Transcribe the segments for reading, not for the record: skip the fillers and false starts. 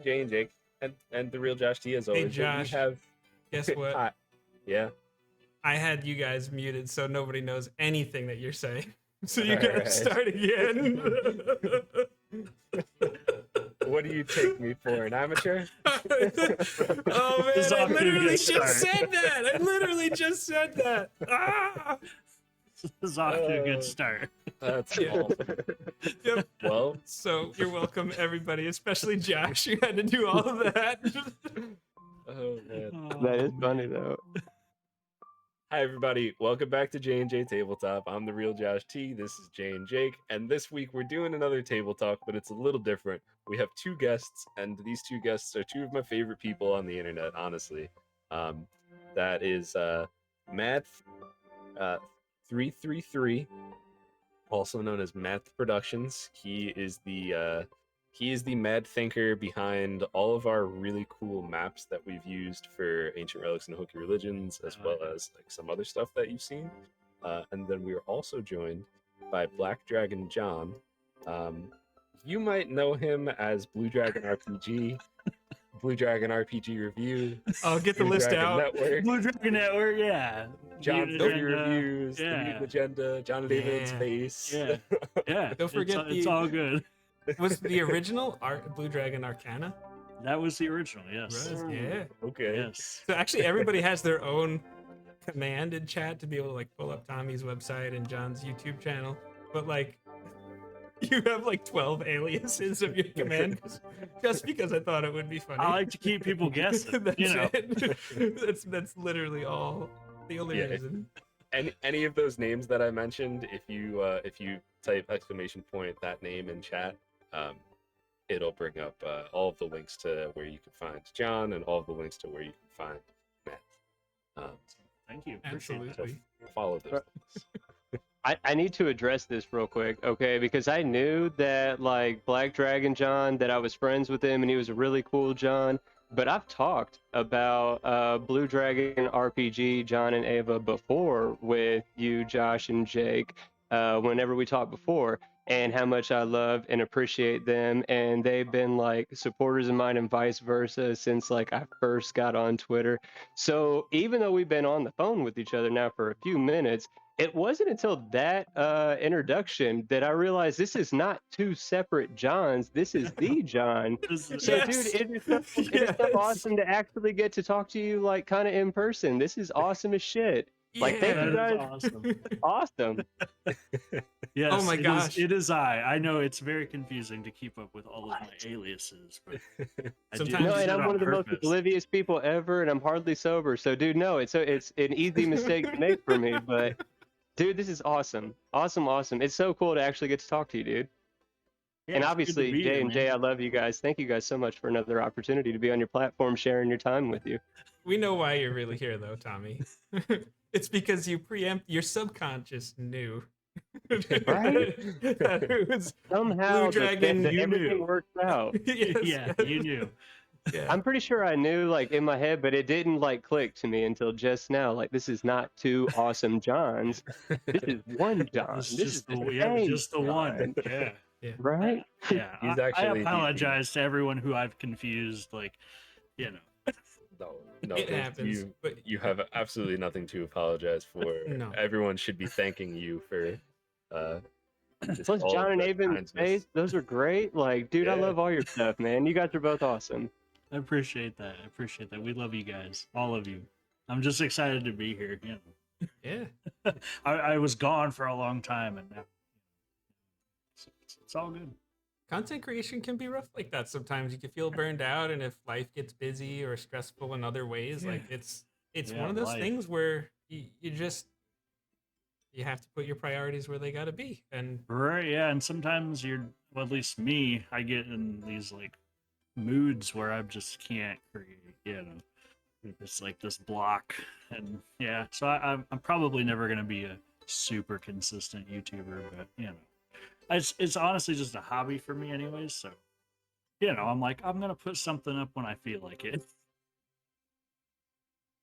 Jay and Jake, and the real Josh T as always. Hey Josh, we have... guess what? Hi. Yeah. I had you guys muted so nobody knows anything that you're saying. So you All gotta right. start again. What do you take me for, an amateur? Oh man, I literally just said that. I literally just said that. Ah! This is off to a good start. That's Yeah. awesome. Yep. Well, So you're welcome, everybody, especially Josh. You had to do all of that. oh man. That is funny though. Hi everybody, welcome back to JNJtabletop. I'm the real Josh T. This is Jay and Jake, and this week we're doing another table talk, but it's a little different. We have two guests, and these two guests are two of my favorite people on the internet, honestly. That is Madth 333, also known as Madth Productions. He is the mad thinker behind all of our really cool maps that we've used for Ancient Relics and Hokey Religions, as well as like some other stuff that you've seen. And then we are also joined by Black Dragon John. You might know him as Blue Dragon RPG, Blue Dragon RPG Review. I'll get the Blue list Dragon out. Network, Blue Dragon Network, yeah. John's Mutant Movie Agenda, Reviews, yeah. The Mutant Agenda, John and David in Yeah. Space. Yeah, yeah. Don't forget it's the- all good. Was the original Blue Dragon Arcana? That was the original, yes. Was, yeah. Okay. Yes. So actually, everybody has their own command in chat to be able to like pull up Tommy's website and John's YouTube channel. But like, you have like 12 aliases of your command just because I thought it would be funny. I like to keep people guessing. That's you know. it. That's literally all. The only Yeah. reason. Any of those names that I mentioned, if you type exclamation point that name in chat, it'll bring up all of the links to where you can find John and all of the links to where you can find Matt. Thank you. Appreciate that. Absolutely. Follow those links. I need to address this real quick, okay? Because I knew that like Black Dragon John, that I was friends with him and he was a really cool John. But I've talked about Blue Dragon RPG, John and Ava before with you, Josh and Jake, whenever we talked before, and how much I love and appreciate them. And they've been like supporters of mine and vice versa since like I first got on Twitter. So even though we've been on the phone with each other now for a few minutes, it wasn't until that introduction that I realized this is not two separate Johns. This is the John. So, Yes. dude, it is so awesome to actually get to talk to you, like, kind of in person. This is awesome as shit. Like, thank Yeah. you That is guys. awesome. Awesome. Yes, Oh my it is- gosh. it is I know it's very confusing to keep up with all of my aliases, but I do Sometimes- No, this and I'm on one of the most purpose. oblivious people ever, and I'm hardly sober. So, dude, no, it's an easy mistake to make for me. But, dude, this is awesome. Awesome. It's so cool to actually get to talk to you, dude. Yeah, And it's good to obviously, be Jay here, and Jay, man. I love you guys. Thank you guys so much for another opportunity to be on your platform, sharing your time with you. We know why you're really here, though, Tommy. It's because you your subconscious knew. Right? That it was Somehow, Blue Dragon, that you everything knew. worked out. yes, Yeah, you knew. yeah. I'm pretty sure I knew, like, in my head, but it didn't, like, click to me until just now. Like, this is not two awesome Johns. This is one John. It's This is just the the yeah, same just the one. John. Yeah, Right? yeah. He's I actually the- apologize to everyone who I've confused. Like, you know. No, It happens, but you have absolutely nothing to apologize for. No. Everyone should be thanking you for just Plus, all John of and the Ava in kindness. space, those are great. Like, dude, I Yeah. love all your stuff, man. You guys are both awesome. I appreciate that. We love you guys, all of you. I'm just excited to be here. You know. yeah. I was gone for a long time, and now it's all good. Content creation can be rough like that sometimes. You can feel burned out, and if life gets busy or stressful in other ways, like it's Yeah, one of those life. things where you just you have to put your priorities where they got to be. And Right, yeah, and sometimes well, at least me, I get in these like moods where I just can't create, you know. It's like this block, and yeah, so I'm probably never gonna be a super consistent YouTuber, but you know, it's honestly just a hobby for me, anyways. So, you know, I'm like, I'm gonna put something up when I feel like it.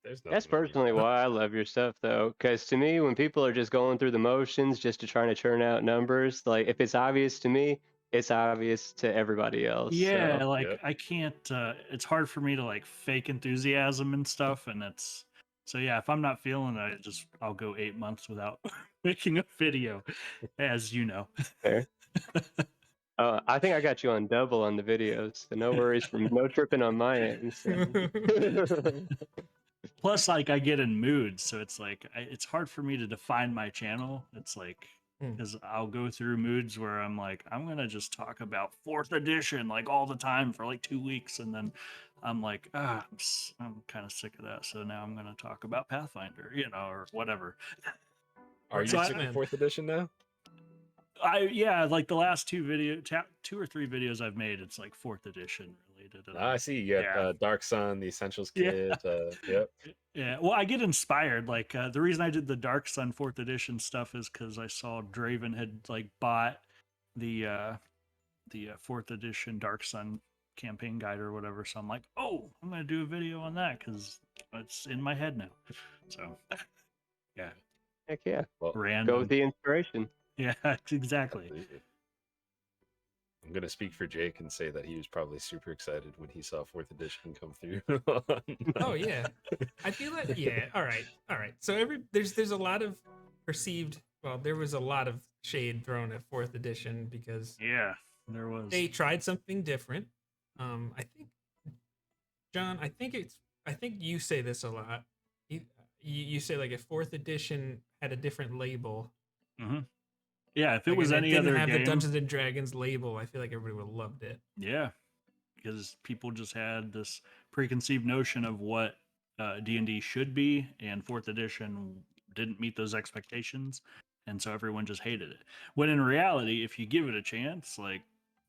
There's That's nothing wrong with personally why I love your stuff, though. Because to me, when people are just going through the motions just to trying to churn out numbers, like, if it's obvious to me, it's obvious to everybody else. Yeah, So. like Yep. I can't. It's hard for me to like fake enthusiasm and stuff, and it's so yeah. If I'm not feeling it, I'll go 8 months without making a video, as you know. Fair. I think I got you on double on the videos, so no worries from no tripping on my end. So. Plus, like I get in moods, so it's like it's hard for me to define my channel. It's like because I'll go through moods where I'm like, I'm gonna just talk about 4th edition like all the time for like 2 weeks, and then I'm like, I'm kind of sick of that. So now I'm gonna talk about Pathfinder, or whatever. Are you So sick of 4th edition now? Yeah, like the last 2 or 3 videos I've made, it's like 4th edition related. I see. You got Dark Sun, the Essentials Kit. Yep. Yeah, well, I get inspired. Like the reason I did the Dark Sun 4th edition stuff is because I saw Draven had like bought the 4th edition Dark Sun campaign guide or whatever. So I'm like, oh, I'm gonna do a video on that because it's in my head now. So yeah, Heck yeah. Well, Go random. with the inspiration. Yeah, exactly. absolutely. I'm gonna speak for Jake and say that he was probably super excited when he saw 4th edition come through. Oh yeah, I feel like all right. So there's a lot of perceived. Well, there was a lot of shade thrown at 4th edition because Yeah, there was. they tried something different. I think, John, I think you say this a lot. You say like if 4th edition had a different label. Mm-hmm. Yeah, if it like, was any other didn't have game, the Dungeons and Dragons label, I feel like everybody would have loved it. yeah, because people just had this preconceived notion of what D&D should be, and 4th edition didn't meet those expectations, and so everyone just hated it. When in reality, if you give it a chance, like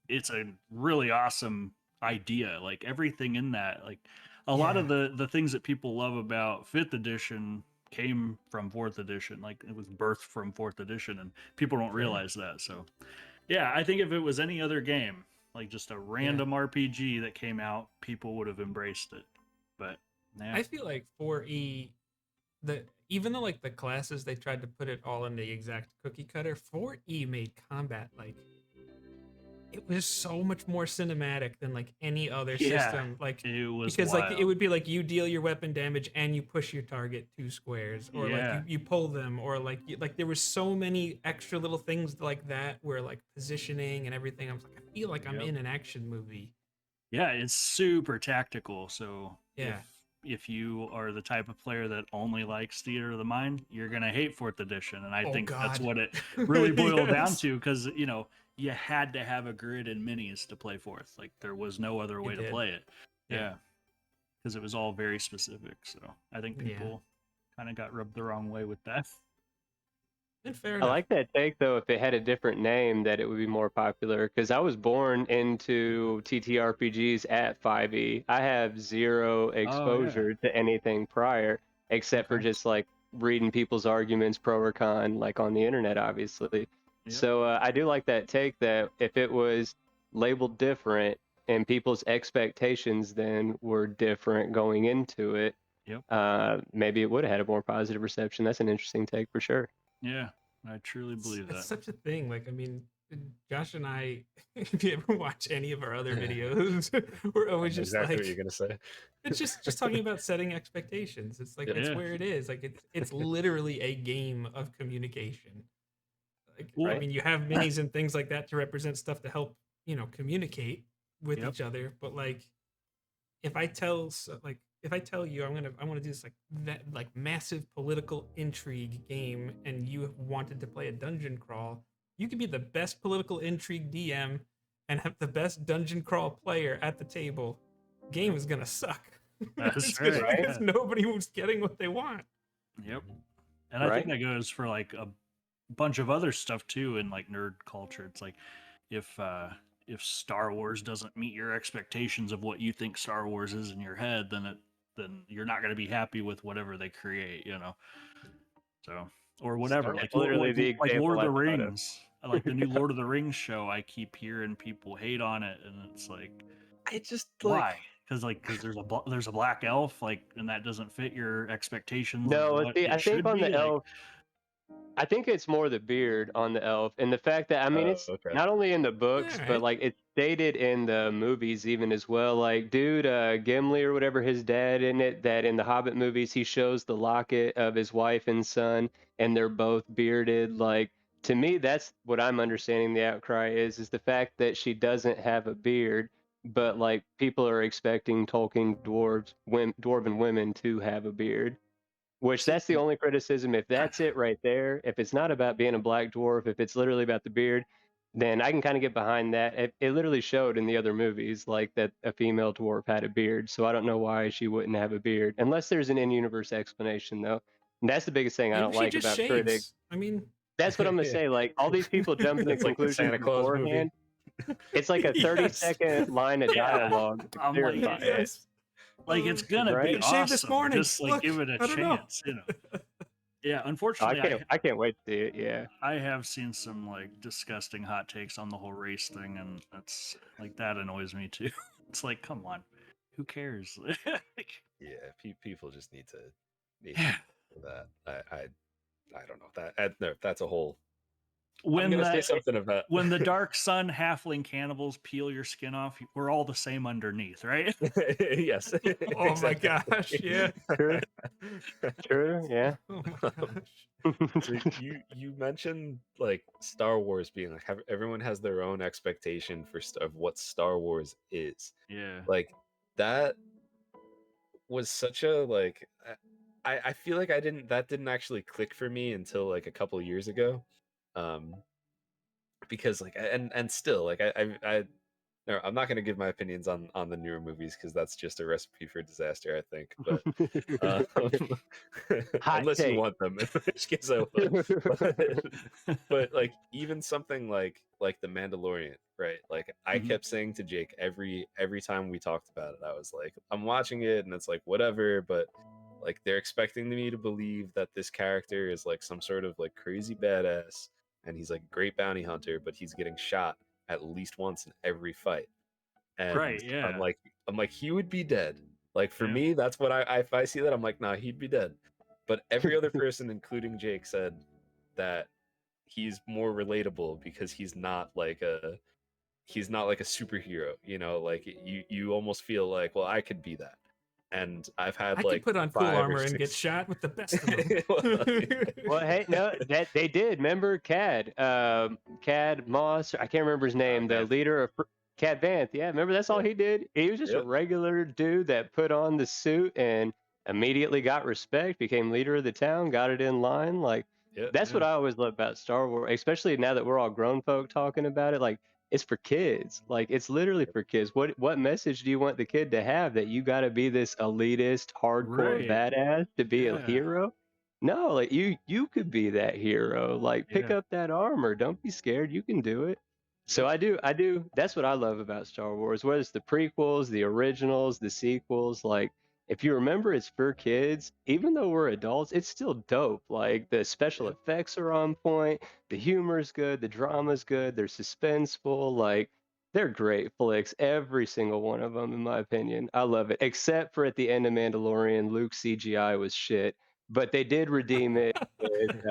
it's a really awesome idea. Like everything in that, like a lot of the things that people love about 5th edition came from 4th edition. Like it was birthed from 4th edition, and people don't realize that. So yeah, I think if it was any other game, like just a random RPG that came out, people would have embraced it. But nah. I feel like 4E, even though like the classes they tried to put it all in the exact cookie cutter, 4E made combat like it was so much more cinematic than like any other system. Like it was because wild. like it would be like you deal your weapon damage and you push your target 2 squares, or like you pull them, or like there was so many extra little things like that where like positioning and everything. I was like, I feel like I'm in an action movie. Yeah, it's super tactical. So yeah, if you are the type of player that only likes Theater of the Mind, you're gonna hate 4th edition, and I think that's what it really boiled down to, because you had to have a grid and minis to play 4th. Like there was no other way to play it. Yeah, because it was all very specific. So I think people kind of got rubbed the wrong way with that. And fair I enough. like that take though. If it had a different name, that it would be more popular. Because I was born into TTRPGs at 5e. I have zero exposure to anything prior, except for just like reading people's arguments pro or con, like on the internet, obviously. Yep. So I do like that take, that if it was labeled different and people's expectations then were different going into it, maybe it would have had a more positive reception. That's an interesting take for sure. Yeah, I truly believe that. It's such a thing. Like, I mean, Josh and I, if you ever watch any of our other videos, we're always just exactly like, what you're gonna say. It's just talking about setting expectations. It's like it's where it is. Like it's literally a game of communication. Like, I mean, you have minis and things like that to represent stuff to help communicate with each other. But like, if I tell you I want to do this like massive political intrigue game, and you wanted to play a dungeon crawl, you could be the best political intrigue DM and have the best dungeon crawl player at the table. Game is gonna suck. That's right. Because nobody was getting what they want. Yep. And I think that goes for like a bunch of other stuff too in like nerd culture. It's like if Star Wars doesn't meet your expectations of what you think Star Wars is in your head, then you're not going to be happy with whatever they create, So, or whatever, like Lord of the Rings, like the new Lord of the Rings show. I keep hearing people hate on it, and it's like, I just why? Because there's a black elf, like, and that doesn't fit your expectations. No, I think on the elf. I think it's more the beard on the elf, and the fact that I mean Oh, it's okay. not only in the books, but Alright. like it's stated in the movies even as well. Like, dude, Gimli or whatever, his dad in it, that in the Hobbit movies he shows the locket of his wife and son, and they're both bearded. Like, to me, that's what I'm understanding the outcry is the fact that she doesn't have a beard, but like people are expecting Tolkien dwarven women to have a beard. Which See, that's the only criticism. If that's it right there, if it's not about being a black dwarf, if it's literally about the beard, then I can kind of get behind that. It literally showed in the other movies like that a female dwarf had a beard, so I don't know why she wouldn't have a beard, unless there's an in-universe explanation though. And that's the biggest thing I maybe don't she like just about critics. shaves. I mean, That's what I'm gonna Yeah. say. Like all these people jumping to It's like the conclusions Santa Claus movie. beforehand. It's like a 30-second line of Yeah. dialogue to I'm like, clarify it. yes. Like it's gonna Right? be Shaved this awesome. morning. Just like Look, give it a I don't know. chance, you know. Yeah, I unfortunately, I can't wait to see it. Yeah. I have seen some like disgusting hot takes on the whole race thing, and that's like that annoys me too. It's like, come on, who cares? Like, Yeah, people just need to yeah. do that. I don't know that. No, that's a whole. I'm When gonna say that something about when the dark sun halfling cannibals peel your skin off, we're all the same underneath, right? yes. Oh my exactly. gosh, yeah. True. True. Yeah. Oh my gosh. So you mentioned like Star Wars being like everyone has their own expectation for of what Star Wars is. Yeah. Like that was such a like I feel like that didn't actually click for me until like a couple years ago. Um because like and still like I no, I'm not going to give my opinions on the newer movies because that's just a recipe for disaster, I think. But Hot unless you take. want them, in which case I will. But like even something like The Mandalorian, right? Like I Mhm. kept saying to Jake every time we talked about it, I was like, I'm watching it and it's like whatever, but like they're expecting me to believe that this character is like some sort of like crazy badass and he's like a great bounty hunter, but he's getting shot at least once in every fight. And Right, yeah. I'm like he would be dead. Like for Yeah. me, that's what I if I see that I'm like, nah, he'd be dead. But every other person, including Jake, said that he's more relatable because he's not like a superhero, you know, like you almost feel like, well, I could be that. And I've had I like could put on cool 5 or armor and get 6 shot with the best of them. Well, hey, no, that they did. Remember Cad Moss? I can't remember his name. The Vanth. leader of Cad Vanth. Yeah, remember that's all Yep. he did. He was just a Yep. regular dude that put on the suit and immediately got respect. Became leader of the town. Got it in line. Like Yep. that's what I always love about Star Wars, especially now that we're all grown folk talking about it. Like it's for kids. Like it's literally for kids. What message do you want the kid to have that you got to be this elitist, hardcore Right. badass to be a Yeah. hero? No, like you could be that hero. Like pick Yeah. up that armor. Don't be scared. You can do it. So I do. That's what I love about Star Wars. Whether it's the prequels, the originals, the sequels, like if you remember it's for kids, even though we're adults, it's still dope. Like the special Yep. effects are on point, the humor's good, the drama's good, they're suspenseful, like they're great flicks, every single one of them in my opinion. I love it. Except for at the end of Mandalorian, Luke's CGI was shit, but they did redeem it with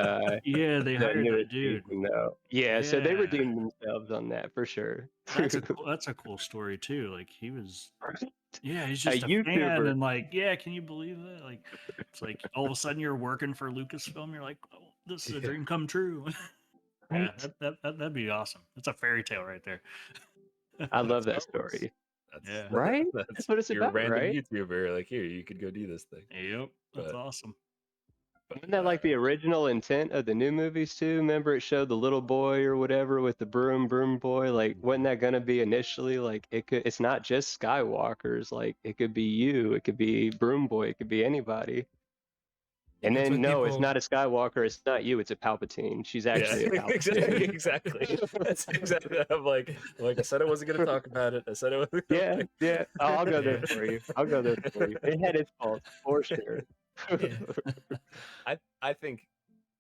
Yeah, they the hired newest that dude. season though. Yeah, so they Yeah. redeemed themselves on that for sure. That's a cool story too. Like he was yeah, he's A just a fan YouTuber. and like, yeah, can you believe that? Like it's like all of a sudden you're working for Lucasfilm, you're like, oh, this is a Yeah. dream come true. Yeah, that'd be awesome. That's a fairy tale right there. I love that Star Wars. story. That's Yeah. Right? That's what it's you're a about, random right? YouTuber. Like here, you could go do this thing. Yep, that's But- awesome. Isn't that like the original intent of the new movies too? Remember it showed the little boy or whatever with the broom boy? Like, wasn't that gonna be initially like it's not just Skywalkers, like it could be you, it could be Broom Boy, it could be anybody. And That's then what no, it's people- not a Skywalker, it's not you, it's a Palpatine. She's actually a exactly, Palpatine. exactly. That's exactly. I'm like I said, I wasn't gonna talk about it. I said I wasn't. Yeah, yeah. I'll go there Yeah. for you. I'll go there for you. It had its faults for sure. I think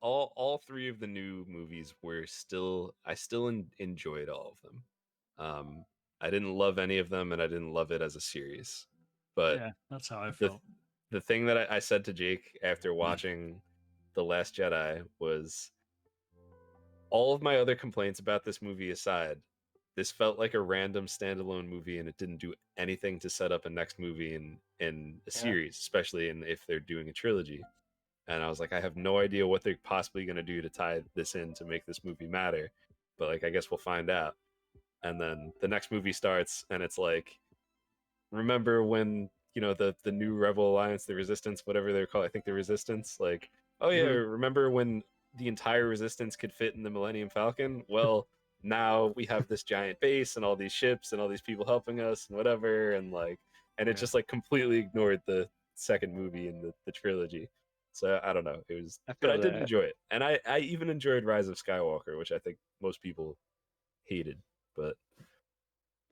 all 3 of the new movies were still I still enjoyed all of them. I didn't love any of them, and I didn't love it as a series. But Yeah, that's how I the felt. the thing that I said to Jake after watching The Last Jedi was all of my other complaints about this movie aside, this felt like a random standalone movie, and it didn't do anything to set up a next movie in a series, especially if they're doing a trilogy. And I was like, I have no idea what they're possibly going to do to tie this in to make this movie matter, but like I guess we'll find out. And then the next movie starts, and it's like, remember when the new Rebel Alliance, the Resistance, whatever they're called, I think the Resistance, like, oh yeah, remember when the entire Resistance could fit in the Millennium Falcon? Well, now we have this giant base and all these ships and all these people helping us and whatever, and it just like completely ignored the second movie in the trilogy. So I don't know, it was, but I did enjoy it, and I even enjoyed Rise of Skywalker, which I think most people hated, but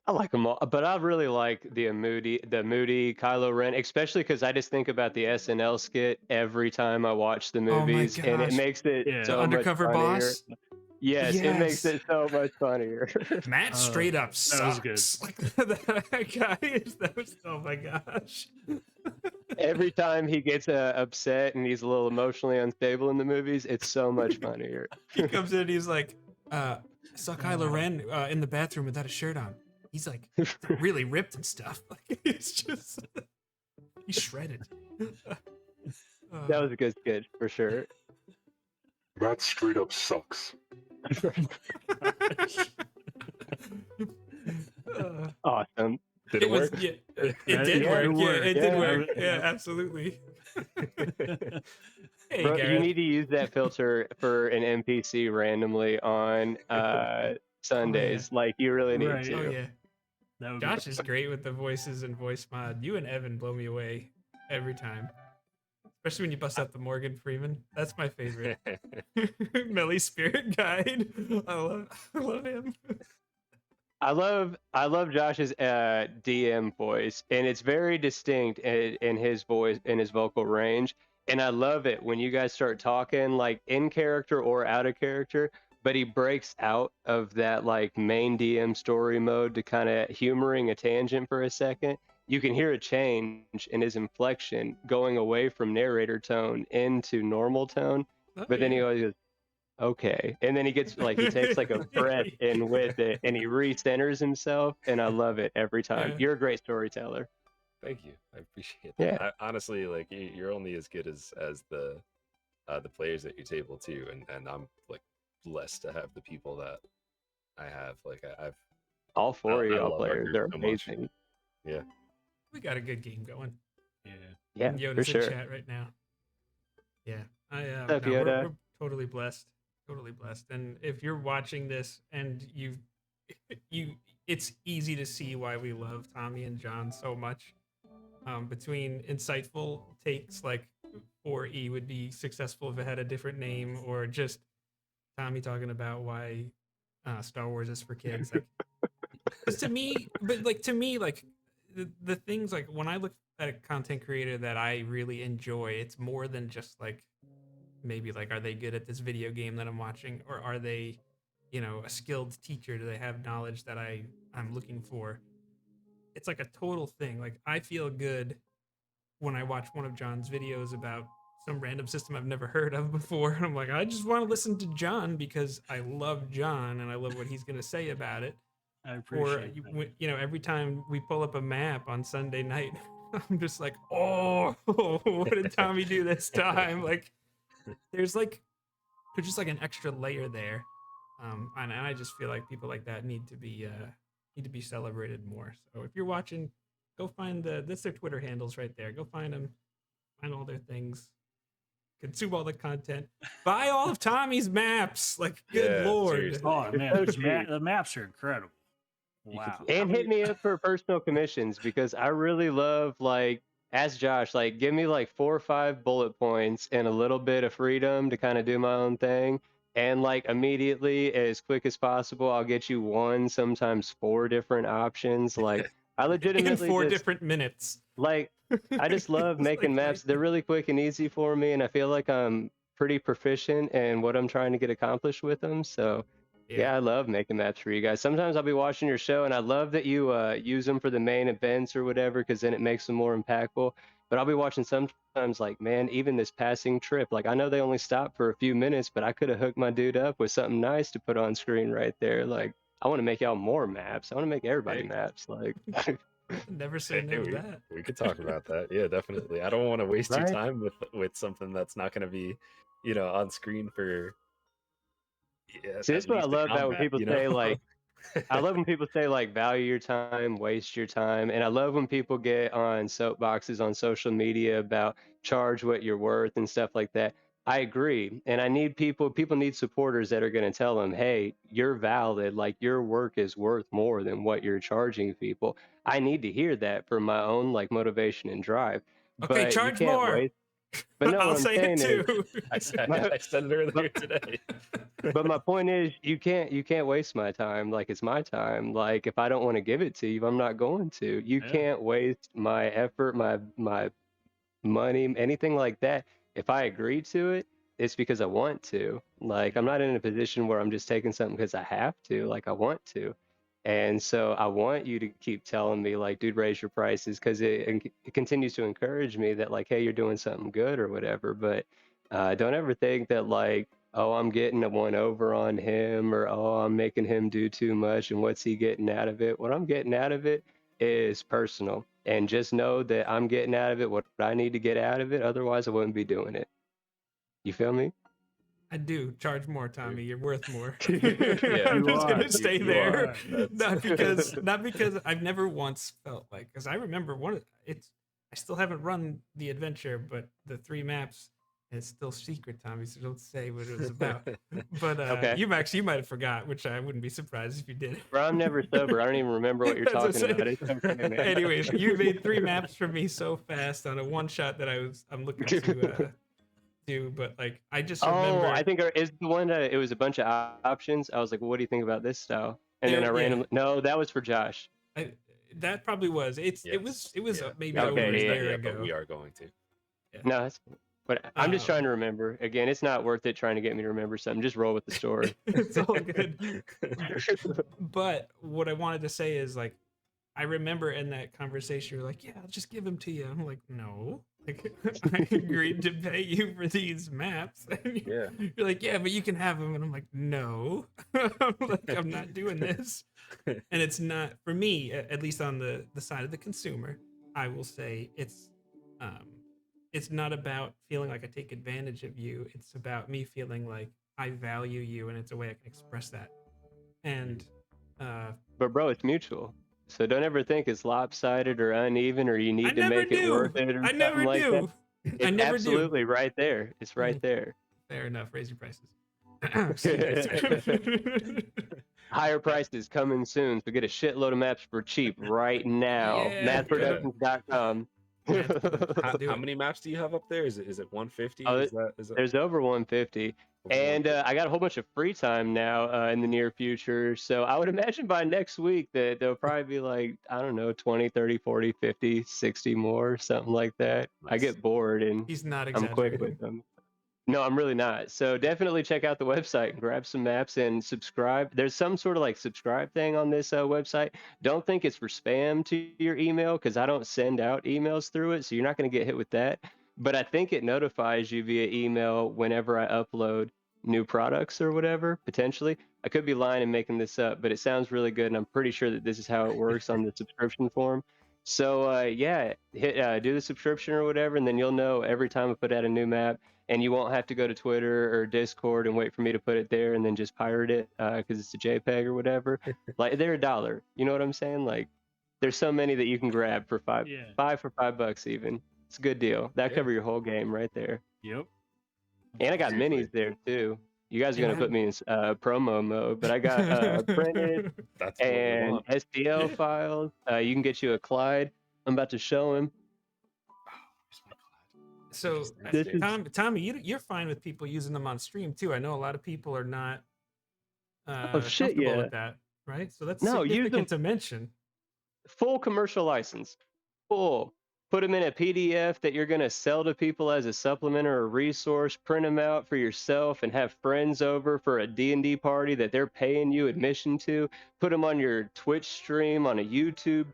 I like them all, but I really like the moody Kylo Ren, especially because I just think about the SNL skit every time I watch the movies, and it makes it so the undercover much funnier. boss. Yes, it makes it so much funnier. Matt straight up sucks. That was good. Like, that was, oh my gosh. Every time he gets upset and he's a little emotionally unstable in the movies, it's so much funnier. He comes in and he's like, I saw Kylo Ren in the bathroom without a shirt on. He's like really ripped and stuff. Like, it's just, he's shredded. That was a good sketch for sure. That straight up sucks. Awesome. Did it work? Yeah, it did work. Yeah, it did work. Yeah, absolutely. Hey, Bro, Gareth. you need to use that filter for an NPC randomly on Sundays. Like, you really need to. Oh yeah. Josh is great with the voices and voice mod. You and Evan blow me away every time. Especially when you bust out the Morgan Freeman. That's my favorite. Melly Spirit Guide. I love him. I love Josh's DM voice, and it's very distinct in his voice, in his vocal range. And I love it when you guys start talking like in character or out of character, but he breaks out of that like main DM story mode to kind of humoring a tangent for a second. You can hear a change in his inflection going away from narrator tone into normal tone, but then he always goes, okay. And then he gets like, he takes like a breath in with it and he recenters himself. And I love it every time. Yeah. You're a great storyteller. Thank you. I appreciate that. Yeah. I, honestly, like, you're only as good as the players at your table too. And I'm like blessed to have the people that I have. Like I've all four of y'all love players our are group so much. amazing. Yeah. We got a good game going. Yeah, And Yoda's for sure. in chat right now. Yeah. What's up, Yoda? We're totally blessed. Totally blessed. And if you're watching this and it's easy to see why we love Tommy and John so much. Between insightful takes like 4E would be successful if it had a different name, or just Tommy talking about why Star Wars is for kids. Like, 'cause to me, like the things, like when I look at a content creator that I really enjoy, it's more than just like, maybe like, are they good at this video game that I'm watching, or are they, a skilled teacher? Do they have knowledge that I'm looking for? It's like a total thing. Like, I feel good when I watch one of John's videos about some random system I've never heard of before. And I'm like, I just want to listen to John because I love John and I love what he's going to say about it. I appreciate that. Every time we pull up a map on Sunday night, I'm just like, oh, what did Tommy do this time? Like, there's just like an extra layer there. And I just feel like people like that need to be celebrated more. So if you're watching, go find that's their Twitter handles right there. Go find them, find all their things, consume all the content, buy all of Tommy's maps. Like, good lord. Seriously. Oh man, the maps are incredible. Wow. And hit me up for personal commissions, because I really love, like, ask Josh, like, give me like 4 or 5 bullet points and a little bit of freedom to kind of do my own thing. And like immediately, as quick as possible, I'll get you 1, sometimes 4 different options. Like, I legitimately in 4 different minutes. Like, I just love making maps. They're really quick and easy for me, and I feel like I'm pretty proficient in what I'm trying to get accomplished with them. So Yeah, I love making maps for you guys. Sometimes I'll be watching your show, and I love that you use them for the main events or whatever, because then it makes them more impactful. But I'll be watching sometimes, like, man, even this passing trip, like, I know they only stopped for a few minutes, but I could have hooked my dude up with something nice to put on screen right there. Like, I want to make y'all more maps. I want to make everybody Hey. maps. Like, Never say Hey, no to that. we could talk about that. Yeah, definitely. I don't want to waste your Right. time with something that's not going to be, on screen for see, this at is what I least a love about when combat, people say, like, I love when people say like value your time, waste your time, and I love when people get on soapboxes on social media about charge what you're worth and stuff like that. I agree, and I need people need supporters that are going to tell them, "Hey, you're valid. Like your work is worth more than what you're charging people." I need to hear that for my own like motivation and drive. Okay, But you charge can't more. waste. But no, what I'll I'm say it saying is, too. I said my, I said it earlier today. but my point is you can't waste my time like it's my time. Like if I don't want to give it to you, I'm not going to. You Yeah. can't waste my effort, my money, anything like that. If I agree to it, it's because I want to. Like I'm not in a position where I'm just taking something because I have to, like I want to. And so I want you to keep telling me like, dude, raise your prices because it continues to encourage me that like, hey, you're doing something good or whatever. But don't ever think that like, oh, I'm getting a one over on him or oh, I'm making him do too much and what's he getting out of it? What I'm getting out of it is personal. And just know that I'm getting out of it what I need to get out of it. Otherwise, I wouldn't be doing it. You feel me? I do charge more, Tommy. You're worth more. Yeah, I'm you just gonna are. stay You there. are. That's- Not because I've never once felt like because I remember I still haven't run the adventure, but the 3 maps it's still secret, Tommy. So don't say what it was about. But Okay. you might have forgot, which I wouldn't be surprised if you did. Bro, I'm never sober. I don't even remember what you're As I talking say- about. It's okay, man. Anyways, you made 3 maps for me so fast on a one shot that I'm looking to do, but like I just remember. Oh, I think is the one that it was a bunch of options. I was like, well, what do you think about this style? And then I Yeah. randomly, no, that was for Josh. That probably was. It was Yeah. maybe That over Okay, a was yeah, year but ago. we are going to. No, that's, but I'm just trying Um, to remember. Again, it's not worth it trying to get me to remember something. Just roll with the story. it's all good. But what I wanted to say is like I remember in that conversation you're like, yeah, I'll just give them to you. I'm like, no. Like I agreed to pay you for these maps. And Yeah. you're like, yeah, but you can have them. And I'm like, no. I'm like, I'm not doing this. And it's not for me, at least on the side of the consumer, I will say it's not about feeling like I take advantage of you. It's about me feeling like I value you and it's a way I can express that. And But bro, it's mutual. So don't ever think it's lopsided or uneven or you I need to never make it do. worth it or I something never like that. do. I It's never absolutely right there. It's right there. Fair enough. Raise your prices. Higher prices coming soon. So get a shitload of maps for cheap right now. Yeah. Mathproductions.com. How many maps do you have up there? Is it 150? Oh, Is that There's over 150. over And 150? I got a whole bunch of free time now in the near future. So I would imagine by next week that there'll probably be like, I don't know, 20, 30, 40, 50, 60 more, something like that. I Nice. get bored and He's not I'm quick exaggerating. with them. No, I'm really not. So definitely check out the website and grab some maps and subscribe. There's some sort of like subscribe thing on this website. Don't think it's for spam to your email because I don't send out emails through it. So you're not going to get hit with that. But I think it notifies you via email whenever I upload new products or whatever, potentially. I could be lying and making this up, but it sounds really good. And I'm pretty sure that this is how it works on the subscription form. So yeah, hit do the subscription or whatever, and then you'll know every time I put out a new map and you won't have to go to Twitter or Discord and wait for me to put it there and then just pirate it because it's a JPEG or whatever. Like they're $1. You know what I'm saying? Like there's so many that you can grab for Yeah. $5 for $5 even. It's a good deal. That Yeah. cover your whole game right there. Yep. And I got Seriously. minis there too. You guys are gonna Yeah. put me in promo mode, but I got printed That's what we and want. STL files. You can get you a Clyde. I'm about to show him. So, This is- Tommy, you're fine with people using them on stream too. I know a lot of people are not shit, comfortable yeah. with that, right? So that's No, use significant them- to mention. Full commercial license. Full. put them in a PDF that you're going to sell to people as a supplement or a resource, print them out for yourself and have friends over for a D&D party that they're paying you admission to, put them on your Twitch stream, on a YouTube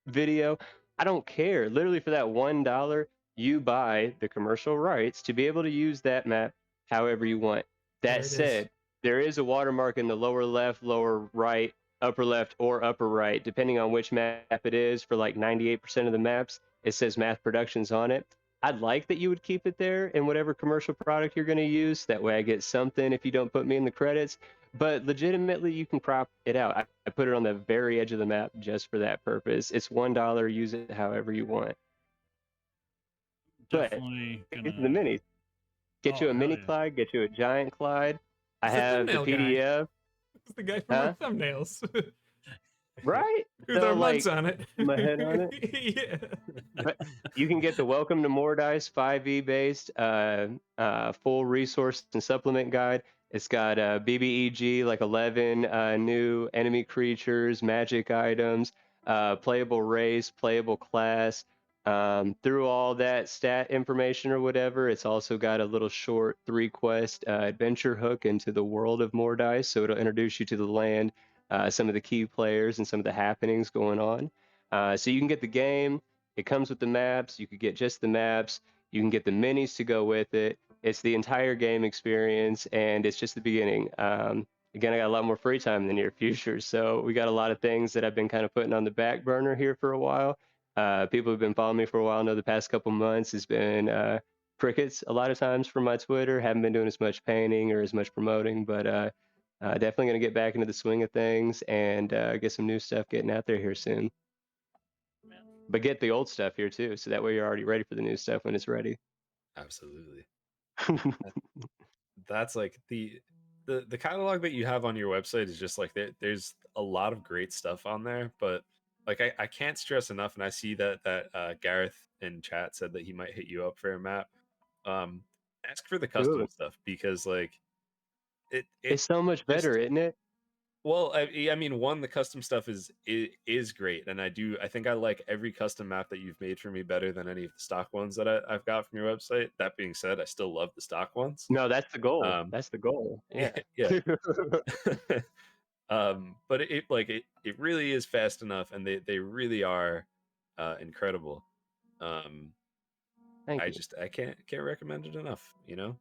video. I don't care. Literally for that $1, you buy the commercial rights to be able to use that map however you want. There That it is. said, there is a watermark in the lower left, lower right, upper left, or upper right, depending on which map it is. For like 98% of the maps, it says Madth Productions on it. I'd like that you would keep it there in whatever commercial product you're going to use. That way I get something if you don't put me in the credits. But legitimately, you can crop it out. I put it on the very edge of the map just for that purpose. It's $1. Use it however you want. Definitely But gonna. the minis. Get Oh, you a hell mini yeah. Clyde, get you a giant Clyde. I It's the have the thumbnail guy. PDF. It's the guy from Huh? our thumbnails. Right? With So, our like, mugs on it. my head on it. Yeah. But you can get the Welcome to Mordice 5e based full resource and supplement guide. It's got BBEG, like 11 new enemy creatures, magic items, playable race, playable class. Through all that stat information or whatever, it's also got a little short 3-quest adventure hook into the world of Mordice. So it'll introduce you to the land, some of the key players, and some of the happenings going on. So you can get the game. It comes with the maps. You could get just the maps. You can get the minis to go with it. It's the entire game experience, and it's just the beginning. Again, I got a lot more free time in the near future, so we got a lot of things that I've been kind of putting on the back burner here for a while. People who've been following me for a while know the past couple months has been crickets a lot of times from my Twitter. Haven't been doing as much painting or as much promoting, but definitely going to get back into the swing of things and get some new stuff getting out there here soon. But get the old stuff here too, so that way you're already ready for the new stuff when it's ready. Absolutely. That's like the catalog that you have on your website is just like there's a lot of great stuff on there, but like I can't stress enough, and I see that Gareth in chat said that he might hit you up for a map. Ask for the custom Ooh, stuff, because like it it's so much just better, isn't it? well, I mean, one, the custom stuff is great, and I think I like every custom map that you've made for me better than any of the stock ones that I've got from your website. That being said, I still love the stock ones. No, that's the goal. Um, That's the goal. Yeah. yeah. But it really is fast enough, and they really are incredible. Thank you. I can't recommend it enough, you know.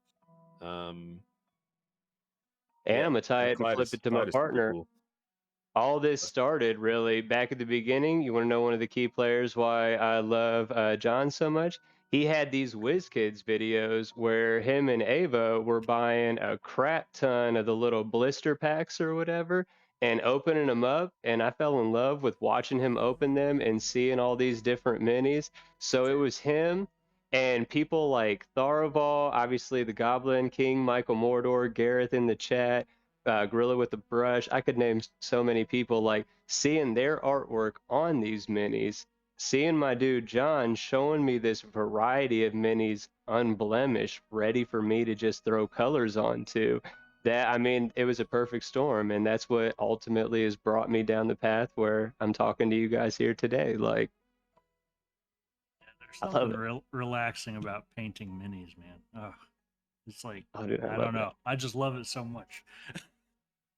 And I'm gonna tie it and flip it to my Clyde is super partner. cool. All this started really back at the beginning. You want to know one of the key players why I love John so much? He had these WizKids videos where him and Ava were buying a crap ton of the little blister packs or whatever and opening them up. And I fell in love with watching him open them and seeing all these different minis. So it was him and people like Tharaval, obviously the Goblin King, Michael Mordor, Gareth in the chat, Gorilla with the Brush. I could name so many people. Like seeing their artwork on these minis, seeing my dude John showing me this variety of minis unblemished, ready for me to just throw colors onto. That, I mean, it was a perfect storm, and that's what ultimately has brought me down the path where I'm talking to you guys here today. Like, There's I love something it. relaxing about painting minis, man. Ugh. It's like, Oh, dude, I love don't it. know. I just love it so much.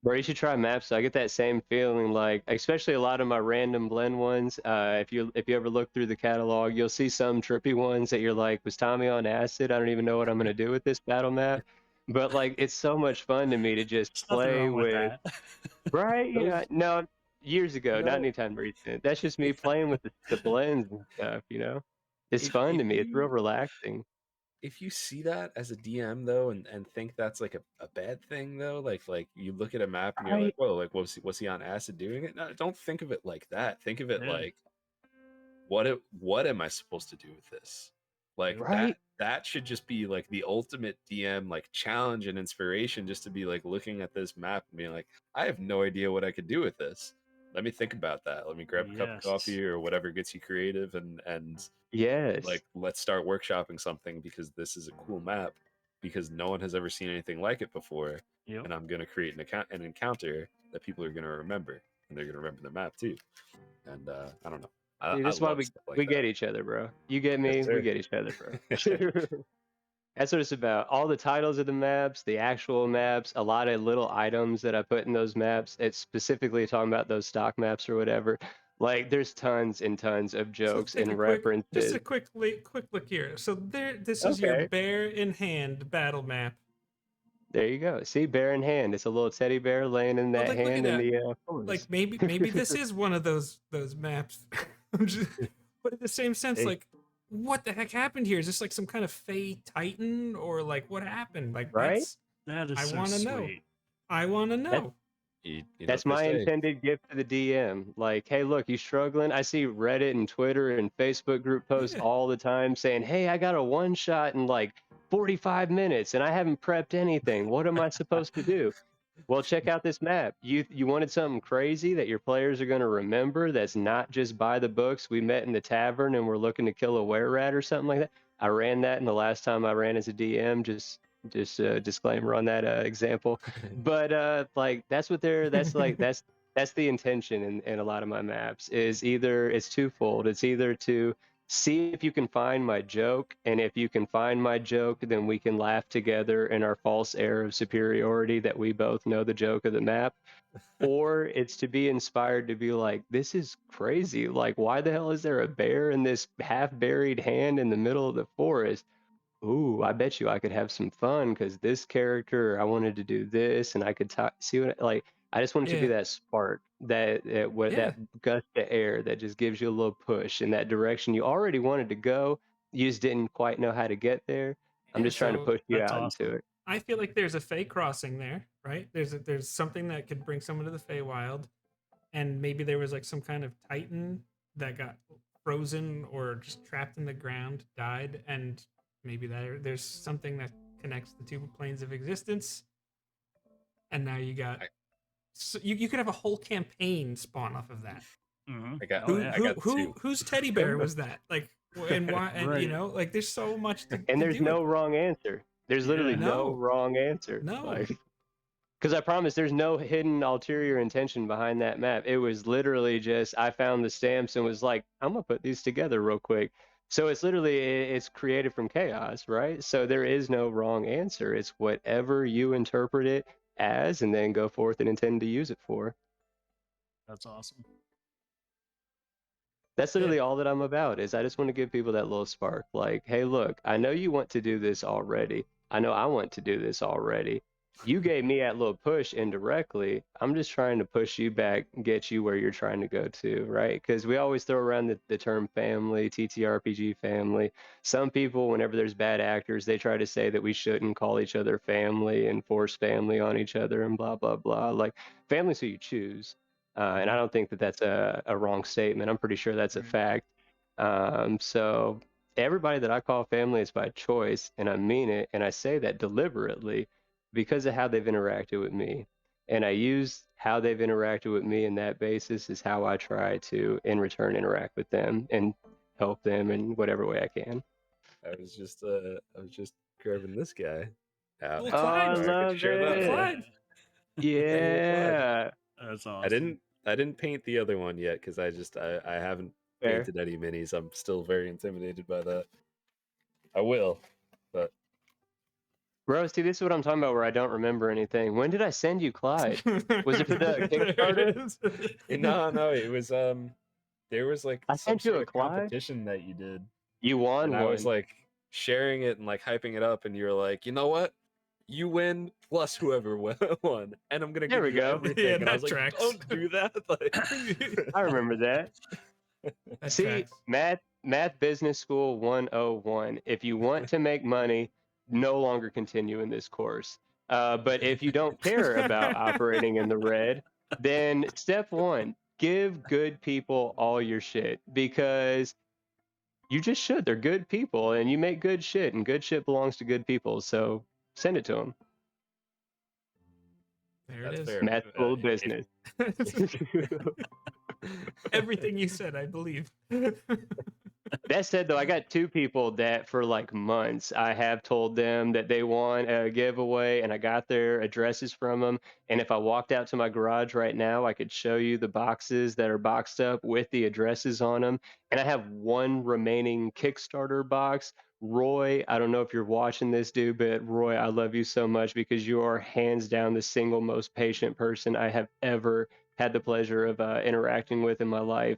Bro, you should try maps. I get that same feeling, like especially a lot of my random blend ones. If you ever look through the catalog, you'll see some trippy ones that you're like, was Tommy on acid? I don't even know what I'm gonna do with this battle map. But like, it's so much fun to me to just There's nothing play wrong with with. that. Right? Those, Yeah. No, years ago, you not know, anytime recent. That's just me playing with the blends and stuff. It's fun to me. It's real relaxing. if you see that as a DM though, and think that's like a bad thing though, like you look at a map and you're like, Right? whoa, like was he on acid doing it? No, don't think of it like that. Think of it Yeah. like what am I supposed to do with this? Like Right? that should just be like the ultimate DM like challenge and inspiration, just to be like looking at this map and being like, I have no idea what I could do with this. Let me think about that. Let me grab a cup of Yes. coffee or whatever gets you creative, and Yes. like let's start workshopping something, because this is a cool map, because no one has ever seen anything like it before, Yep. and I'm going to create an encounter that people are going to remember, and they're going to remember the map too. And I don't know, See, this is why love stuff like we that. get each other, bro. You get me, Yes, we sir. get each other, bro. That's what it's about. All the titles of the maps, the actual maps, a lot of little items that I put in those maps. It's specifically talking about those stock maps or whatever. Like, there's tons and tons of So let's jokes take and just references. a quick look here. So this is your Okay, bear in hand battle map. there you go. See, bear in hand. It's a little teddy bear laying in But that like, look at hand in that. the Like forest. maybe this is one of those maps. I'm just, but in the same sense, Hey, like, what the heck happened here? Is this like some kind of Fey Titan or like what happened? Like right? That is I so want to know. sweet. I want to That's know. You know That's what my they say. intended gift to the DM. Like, hey, look, you struggling? I see Reddit and Twitter and Facebook group posts Yeah. all the time saying, hey, I got a one shot in like 45 minutes and I haven't prepped anything. What am I supposed to do? Well, check out this map. You wanted something crazy that your players are going to remember that's not just by the books. We met in the tavern and we're looking to kill a were-rat or something like that. I ran that, and the last time I ran as a DM, just a disclaimer on that example. But like that's the intention in a lot of my maps is either it's twofold. It's either to see if you can find my joke, and if you can find my joke, then we can laugh together in our false air of superiority that we both know the joke of the map. Or it's to be inspired to be like, this is crazy. Like, why the hell is there a bear in this half buried hand in the middle of the forest? Ooh, I bet you I could have some fun because this character, I wanted to do this, and I could see what like. I just want it to be Yeah. that spark, Yeah. that gust of air that just gives you a little push in that direction you already wanted to go. You just didn't quite know how to get there. I'm Yeah. just trying to So push you That's out into awesome. it. I feel like there's a Fey crossing there, right? There's something that could bring someone to the Feywild, and maybe there was like some kind of Titan that got frozen or just trapped in the ground, died, and maybe there's something that connects the two planes of existence, and now you got I, so you could have a whole campaign spawn off of that. Hmm. I got Oh yeah. I got two. Whose teddy bear was that? Like, and why? And you Right. know, like, there's so much And to there's do with no it. wrong answer. There's literally Yeah. no No, wrong answer. no. Like, because I promise there's no hidden ulterior intention behind that map. It was literally just I found the stamps and was like, I'm gonna put these together real quick. So it's literally it's created from chaos, right? So there is no wrong answer. It's whatever you interpret it as, and then go forth and intend to use it for. That's awesome. That's Yeah. literally all that I'm about is I just want to give people that little spark. Like, hey, look, I know you want to do this already. I know I want to do this already. You gave me that little push indirectly. I'm just trying to push you back and get you where you're trying to go to, right? Because we always throw around the term family, TTRPG family. Some people, whenever there's bad actors, they try to say that we shouldn't call each other family and force family on each other and blah, blah, blah. Like, family's who you choose. And I don't think that that's a wrong statement. I'm pretty sure that's a Right. fact. So everybody that I call family is by choice, and I mean it, and I say that deliberately because of how they've interacted with me. And I use how they've interacted with me, and that basis is how I try to, in return, interact with them and help them in whatever way I can. I was just grabbing this guy out. Little Oh, I Clyde. So I could love share that Little with it. him. Clyde. Little Clyde. Yeah. That's I awesome. didn't paint the other one yet because I haven't Fair. painted any minis. I'm still very intimidated by that. I will, but Bro, see, this is what I'm talking about where I don't remember anything. When did I send you Clyde? Was it for the There Kickstarter? it is. no, it was there was like I some sent you sort a of Clyde? competition that you did, You won and I was one. like sharing it and like hyping it up, and you were like, you know what? You win plus whoever won, and I'm gonna There give we you go. everything. Yeah, And I was that like, tracks. don't do that. Like, I remember that. That See, tracks. math business school 101. If you want to make money, no longer continue in this course. But if you don't care about operating in the red, then step one, give good people all your shit because you just should. They're good people and you make good shit, and good shit belongs to good people. So send it to them. There it that's is. fair. Math school If, business. Everything you said, I believe. That said, though, I got two people that for like months I have told them that they want a giveaway, and I got their addresses from them. And if I walked out to my garage right now, I could show you the boxes that are boxed up with the addresses on them. And I have one remaining Kickstarter box. Roy, I don't know if you're watching this, dude, but Roy, I love you so much because you are hands down the single most patient person I have ever had the pleasure of interacting with in my life.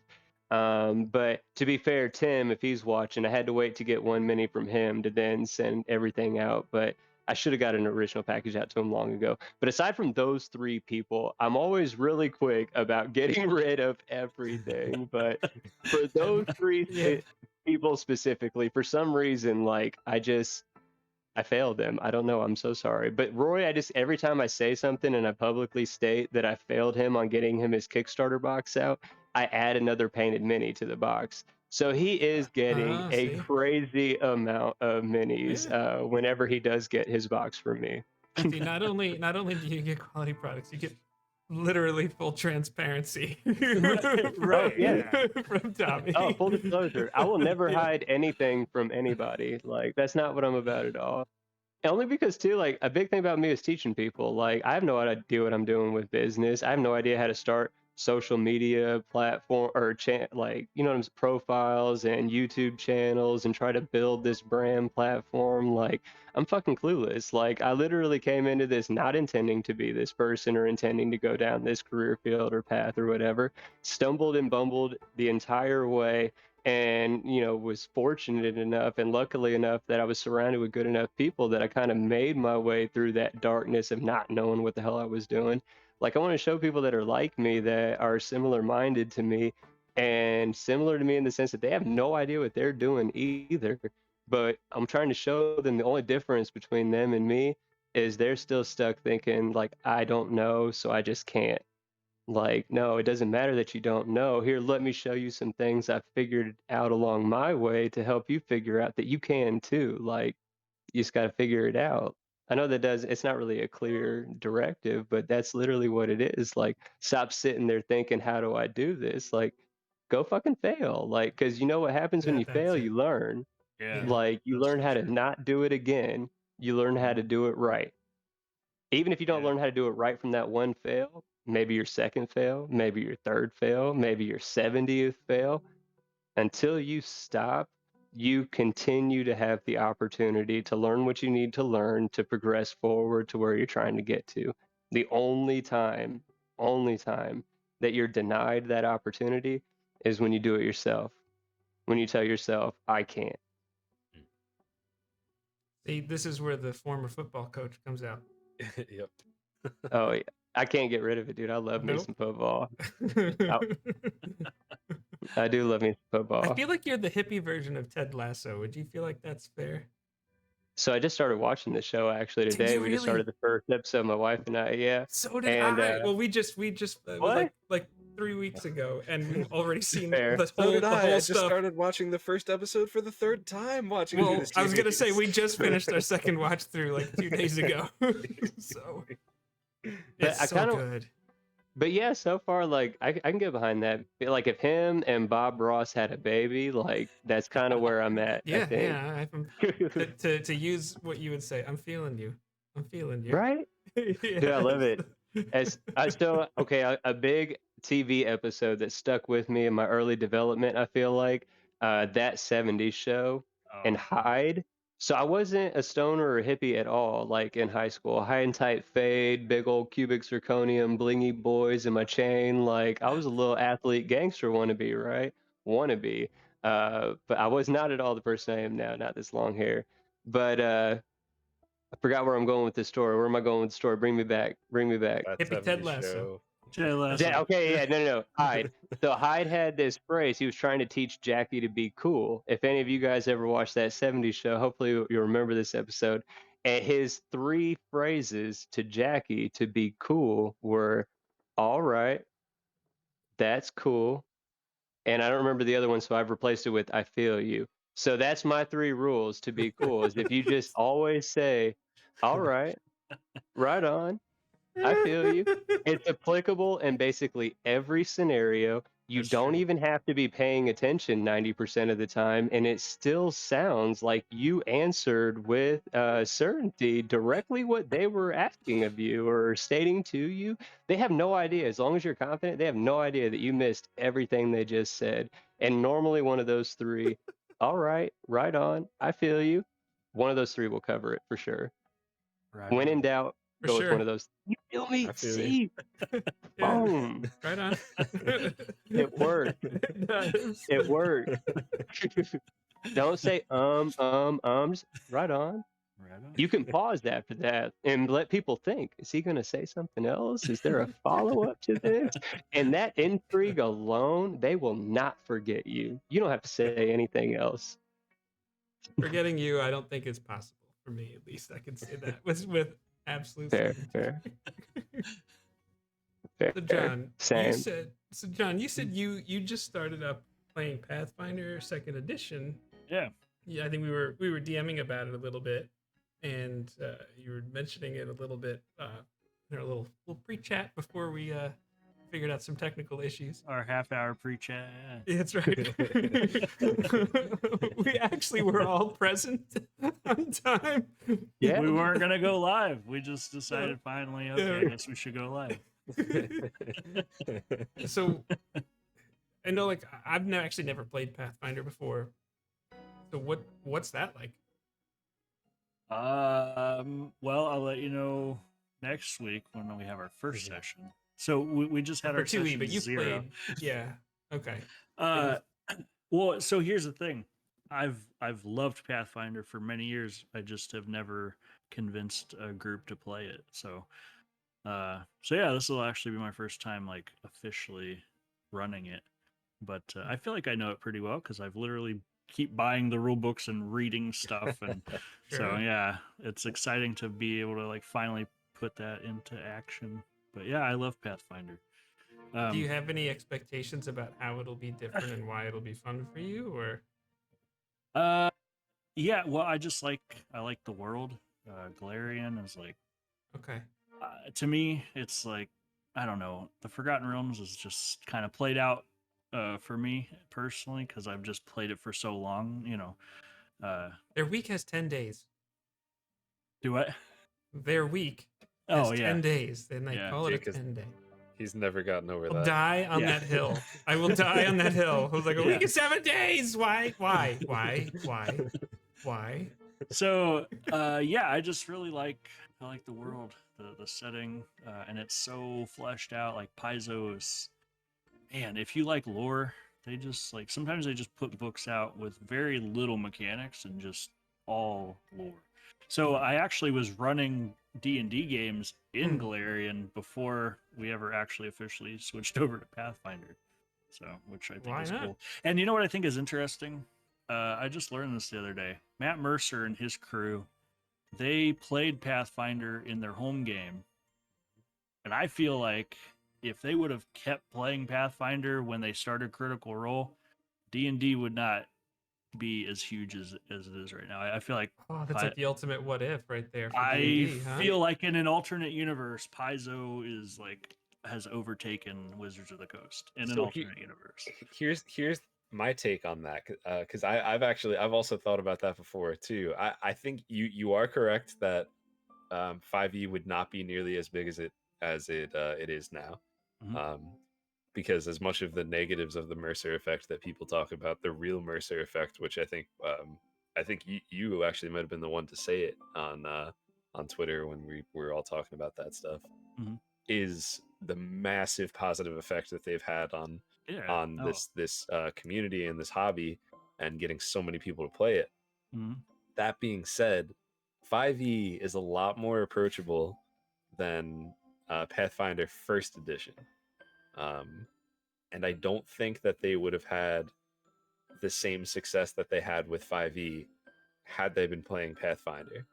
But to be fair, Tim, if he's watching, I had to wait to get one mini from him to then send everything out. But I should have got an original package out to him long ago. But aside from those three people, I'm always really quick about getting rid of everything. But for those three Yeah. people specifically, for some reason, like I failed him. I don't know. I'm so sorry. But Roy, every time I say something and I publicly state that I failed him on getting him his Kickstarter box out, I add another painted mini to the box. So he is getting a See? crazy amount of minis Yeah. whenever he does get his box from me. See, not only do you get quality products, you get literally full transparency. Right, yeah. From Tommy. Oh, full disclosure. I will never hide anything from anybody. Like, that's not what I'm about at all. Only because too, like a big thing about me is teaching people. Like I have no idea what I'm doing with business. I have no idea how to start social media platform or like profiles and YouTube channels and try to build this brand platform. Like I'm fucking clueless. Like I literally came into this not intending to be this person or intending to go down this career field or path or whatever. Stumbled and bumbled the entire way, and was fortunate enough and luckily enough that I was surrounded with good enough people that I kind of made my way through that darkness of not knowing what the hell I was doing. Like I want to show people that are like me, that are similar minded to me and similar to me in the sense that they have no idea what they're doing either, but I'm trying to show them the only difference between them and me is they're still stuck thinking like I don't know, so I just can't. Like, no, it doesn't matter that you don't know. Here, let me show you some things I figured out along my way to help you figure out that you can too. Like, you just got to figure it out. I know it's not really a clear directive, but that's literally what it is. Like, stop sitting there thinking, how do I do this? Like, go fucking fail. Like, because you know what happens when you That's fail? it. You learn. Yeah. Like, you That's learn for how to sure. not do it again. You learn how to do it right. Even if you don't Yeah. learn how to do it right from that one fail, maybe your second fail, maybe your third fail, maybe your 70th fail, until you stop, you continue to have the opportunity to learn what you need to learn to progress forward to where you're trying to get to. The only time that you're denied that opportunity is when you do it yourself. When you tell yourself, I can't. See, this is where the former football coach comes out. Yep. Oh, yeah. I can't get rid of it, dude. I love me Nope. some football. I do love me some football. I feel like you're the hippie version of Ted Lasso. Would you feel like that's fair? So I just started watching the show actually Did today. you We just really? started the first episode, my wife and I. Yeah. So did And I. Well, we just it was what? like 3 weeks ago, and we've already seen Fair. the So whole, did the I. whole I just stuff. started watching the first episode for the third time watching Well, this I was gonna say series. we just finished our second watch through like 2 days ago, so it's I so kinda- good. But yeah, so far, like I can get behind that. Like if him and Bob Ross had a baby, like that's kind of where I'm at. I Yeah, think. yeah. To use what you would say, I'm feeling you. I'm feeling you. Right? Dude, I love it. As I still okay, a big TV episode that stuck with me in my early development. I feel like that '70s show and Oh, Hyde. So I wasn't a stoner or a hippie at all, like in high school. High and tight fade, big old cubic zirconium, blingy boys in my chain. Like I was a little athlete gangster wannabe, right? Wannabe. But I was not at all the person I am now, not this long hair. But I forgot where I'm going with this story. Where am I going with the story? Bring me back. Bring me back. That Hippie Ted 70s Lasso. show. Jay Lasso. Okay, yeah, no. Hyde. So Hyde had this phrase. He was trying to teach Jackie to be cool. If any of you guys ever watched that '70s show, hopefully you'll remember this episode. And his 3 phrases to Jackie to be cool were, "All right, that's cool," and I don't remember the other one, so I've replaced it with "I feel you." So that's my 3 rules to be cool. Is if you just always say, "All right, right on. I feel you." It's applicable in basically every scenario. You That's don't true. even have to be paying attention 90% of the time, and it still sounds like you answered with certainty directly what they were asking of you or stating to you. They have no idea. As long as you're confident, they have no idea that you missed everything they just said. And normally, one of those three, all right on, I feel you. One of those three will cover it for sure. Right When on. in doubt, For go with one sure. of those. You feel me? I feel you. See, Yeah. boom. Right on. It worked. It does. It worked. Don't say just right on. Right on. You can pause after that and let people think. Is he going to say something else? Is there a follow up to this? And that intrigue alone, they will not forget you. You don't have to say anything else. Forgetting you, I don't think is possible for me. At least I can say that with absolute Fair, certainty. fair. Fair, So fair. John, Same. you said you just started up playing Pathfinder Second Edition. Yeah. Yeah, I think we were DMing about it a little bit, and you were mentioning it a little bit in our little pre-chat before we figured out some technical issues. Our half-hour pre-chat. Yeah, that's right. We actually were all present on time. Yeah. We weren't gonna go live. We just decided finally, okay, I guess we should go live. So I know, like, I've actually never played Pathfinder before. So what's that like? Well, I'll let you know next week when we have our first session. So we just had For our 2E, session but you 0. played. Yeah. Okay. Well, so here's the thing. I've loved Pathfinder for many years. I just have never convinced a group to play it. So yeah, this will actually be my first time like officially running it. But I feel like I know it pretty well because I've literally keep buying the rule books and reading stuff, and so Sure. yeah, it's exciting to be able to like finally put that into action. But yeah, I love Pathfinder. Do you have any expectations about how it'll be different and why it'll be fun for you, or? Yeah, well, I like the world. Galarian is like, Okay. to me, it's like, I don't know, the Forgotten Realms is just kind of played out for me personally because I've just played it for so long. Their week has 10 days. Do I? Their week has Oh 10 yeah. days. Then they Yeah. call it a Jake is- 10-day. He's never gotten over I'll that. die on Yeah. that hill. I will die on that hill. I was like, a Yeah. week is 7 days. Why? So yeah, I just really like the world, the setting, and it's so fleshed out. Like Paizo is, man, if you like lore, they just like sometimes they just put books out with very little mechanics and just all lore. So I actually was running D&D games in Galarian before we ever actually officially switched over to Pathfinder. So, which I think Why is not? cool. And you know what I think is interesting? I just learned this the other day. Matt Mercer and his crew, they played Pathfinder in their home game. And I feel like if they would have kept playing Pathfinder when they started Critical Role, D&D would not be as huge as it is right now. I feel like Oh, that's like the ultimate what if right there for I D&D, huh? feel like in an alternate universe, Paizo is like has overtaken Wizards of the Coast in an So alternate universe. Here's my take on that, because I've also thought about that before too. I think you are correct that 5e would not be nearly as big as it is now. Mhm. Because as much of the negatives of the Mercer effect that people talk about, the real Mercer effect, which I think you actually might have been the one to say it on Twitter when we were all talking about that stuff, Mhm. is the massive positive effect that they've had on this community and this hobby and getting so many people to play it. Mhm. That being said, 5e is a lot more approachable than Pathfinder First Edition. And I don't think that they would have had the same success that they had with 5e had they been playing Pathfinder.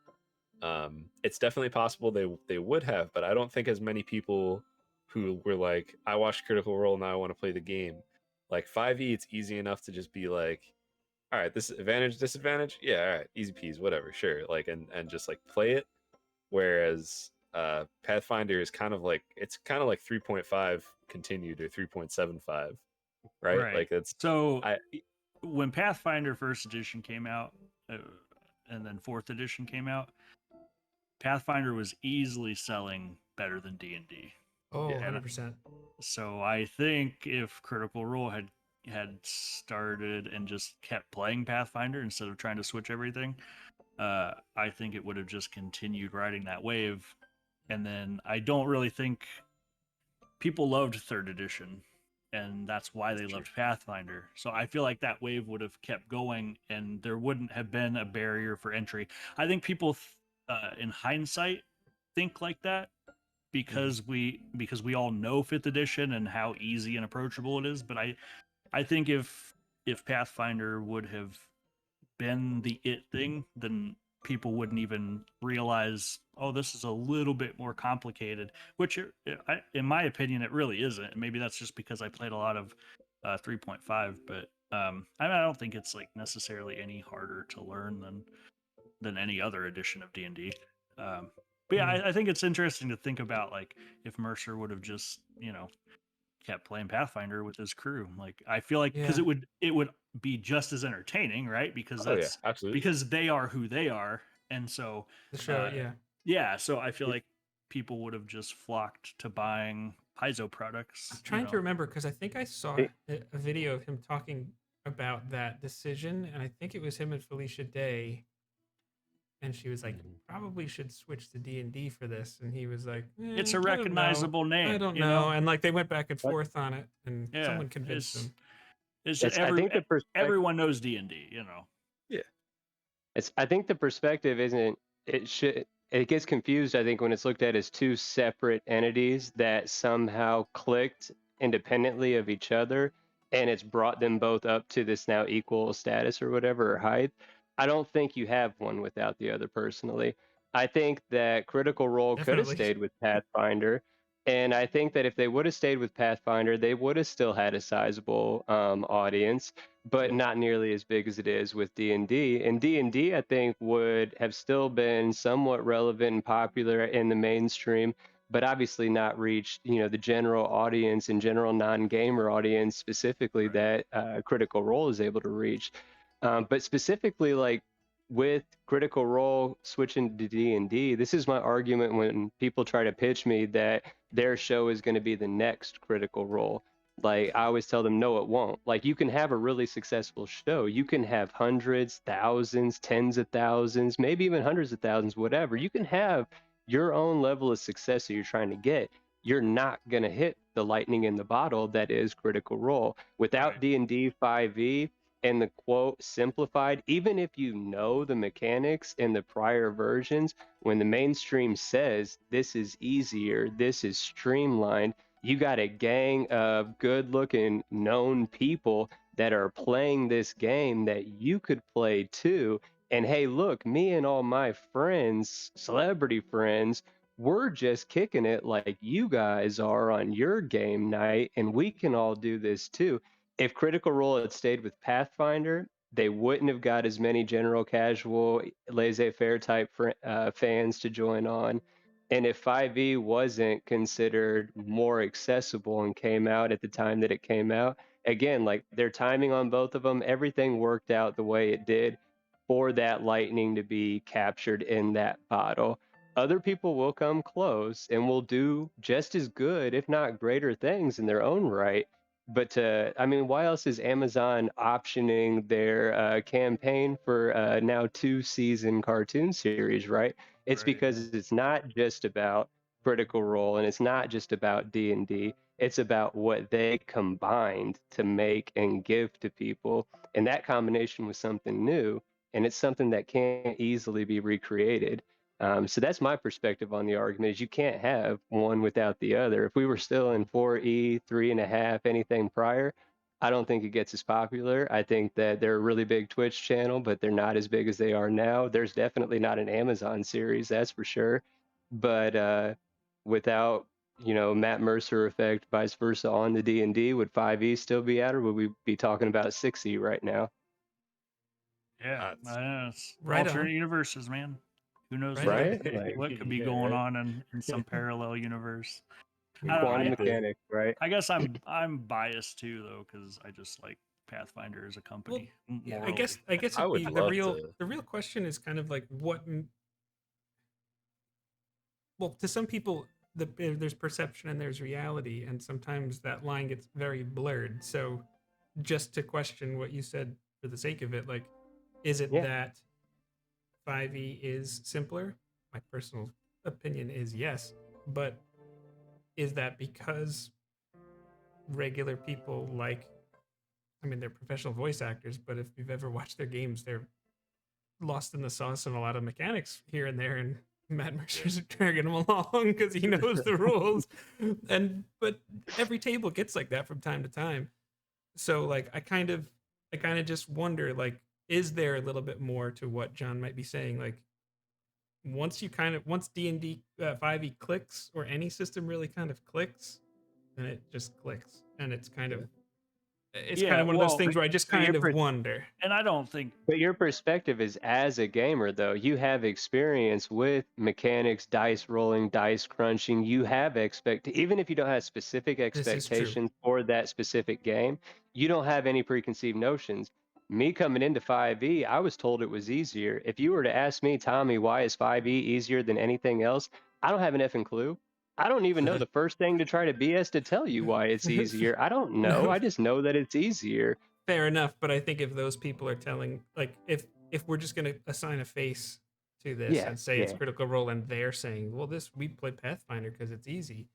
It's definitely possible they would have, but I don't think as many people who were like, I watched Critical Role, now I want to play the game. Like 5e, it's easy enough to just be like, all right, this is advantage, disadvantage, yeah, all right, easy peas, whatever, sure, like and just like play it. Whereas Pathfinder is kind of like 3.5 continued or 3.75, right? Right. Like it's So I when Pathfinder First Edition came out, and then Fourth Edition came out, Pathfinder was easily selling better than D&D. Oh, Yeah. 100%. So I think if Critical Role had started and just kept playing Pathfinder instead of trying to switch everything, I think it would have just continued riding that wave. And then I don't really think people loved Third Edition, and that's why they loved Pathfinder. So I feel like that wave would have kept going, and there wouldn't have been a barrier for entry. I think people, in hindsight, think like that because we all know Fifth Edition and how easy and approachable it is. But I think if Pathfinder would have been the it thing, then people wouldn't even realize, oh, this is a little bit more complicated, which in my opinion it really isn't. Maybe that's just because I played a lot of 3.5, but I don't think it's like necessarily any harder to learn than any other edition of D&D. But yeah, I think it's interesting to think about, like, if Mercer would have just kept playing Pathfinder with his crew. Like, I feel like because Yeah. it would be just as entertaining, right? Because oh yeah, that's absolutely. because they are who they are, and so The show, yeah. yeah. So I feel like people would have just flocked to buying Paizo products. I'm trying to remember because I think I saw a video of him talking about that decision, and I think it was him and Felicia Day. And she was like, probably should switch to D&D for this. And he was like, It's a I don't know. recognizable name. I don't you know. And like they went back and forth on it, and Yeah, someone convinced him. It's just I think the everyone knows D&D. Yeah. I think the perspective isn't. It gets confused. I think when it's looked at as two separate entities that somehow clicked independently of each other, and it's brought them both up to this now equal status or whatever, or height. I don't think you have one without the other. Personally, I think that Critical Role could have Definitely. stayed with Pathfinder. And I think that if they would have stayed with Pathfinder, they would have still had a sizable audience, but not nearly as big as it is with D&D. And D&D, I think, would have still been somewhat relevant and popular in the mainstream, but obviously not reached, the general audience and general non-gamer audience specifically that Critical Role is able to reach. But specifically, like with Critical Role switching to D&D, this is my argument when people try to pitch me that their show is going to be the next Critical Role. Like, I always tell them, no, it won't. Like, you can have a really successful show. You can have hundreds, thousands, tens of thousands, maybe even hundreds of thousands, whatever. You can have your own level of success that you're trying to get. You're not going to hit the lightning in the bottle that is Critical Role. Without Right. D&D 5e and the quote simplified, even if you know the mechanics in the prior versions, when the mainstream says this is easier, this is streamlined, you got a gang of good looking known people that are playing this game that you could play too. And hey, look, me and all my friends, celebrity friends, we're just kicking it like you guys are on your game night, and we can all do this too. If Critical Role had stayed with Pathfinder, they wouldn't have got as many general casual, laissez-faire type fans to join on. And if 5e wasn't considered more accessible and came out at the time that it came out, again, like their timing on both of them, everything worked out the way it did for that lightning to be captured in that bottle. Other people will come close and will do just as good, if not greater things in their own right. But I mean, why else is Amazon optioning their campaign for now 2-season cartoon series, right? It's Right. because it's not just about Critical Role and it's not just about D&D. It's about what they combined to make and give to people. And that combination was something new, and it's something that can't easily be recreated. So that's my perspective on the argument is you can't have one without the other. If we were still in 4E, 3.5, anything prior, I don't think it gets as popular. I think that they're a really big Twitch channel, but they're not as big as they are now. There's definitely not an Amazon series, that's for sure. But without, Matt Mercer effect, vice versa on the D&D, would 5E still be out, or would we be talking about 6E right now? Yeah. It's Right alternate on. universes, man. Who knows Right on. Like, what could be Yeah, going right. on in some parallel universe? Quantum Like the- mechanics, right? I guess I'm biased too though, because I just like Pathfinder as a company. Yeah, morally. I guess I would the love real to- the real question is kind of like well, to some people there's perception and there's reality, and sometimes that line gets very blurred. So just to question what you said for the sake of it, like, is it Yeah. that 5e is simpler? My personal opinion is yes, but is that because regular people like, I mean, they're professional voice actors, but if you've ever watched their games, they're lost in the sauce and a lot of mechanics here and there, and Matt Mercer's dragging them along because he knows the rules. But every table gets like that from time to time. So like I kind of just wonder, like, is there a little bit more to what John might be saying? Like, once D&D 5e clicks, or any system really kind of clicks, then it just clicks, and it's kind of Yeah, one of those well, things where I just but kind you're of wonder. And I don't think But your perspective is as a gamer, though. You have experience with mechanics, dice rolling, dice crunching. You have even if you don't have specific This is true. expectations for that specific game, you don't have any preconceived notions. Me coming into 5e, I was told it was easier. If you were to ask me, Tommy, why is 5e easier than anything else? I don't have an effing clue. I don't even know the first thing to try to BS to tell you why it's easier. I don't know. I just know that it's easier. Fair enough, but I think if those people are telling, like, if we're just gonna assign a face to this Yeah, and say it's yeah. Critical Role, and they're saying, well, we play Pathfinder because it's easy.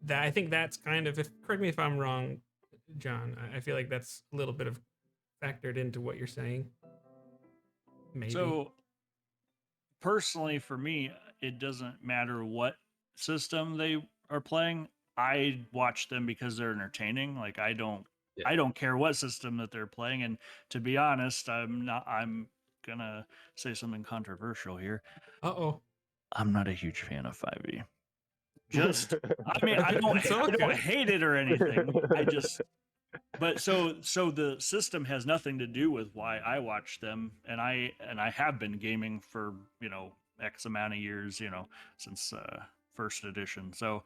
That, I think that's kind of, if correct me if I'm wrong, John, I feel like that's a little bit of factored into what you're saying. Maybe. so. Personally, for me, it doesn't matter what system they are playing. I watch them because they're entertaining. Like I don't care what system that they're playing. And to be honest, I'm gonna say something controversial here. Uh-oh. I'm not a huge fan of 5e. Just I mean, I It's all don't good. hate it or anything. I just but so the system has nothing to do with why I watch them, and I have been gaming for X amount of years, since first edition. So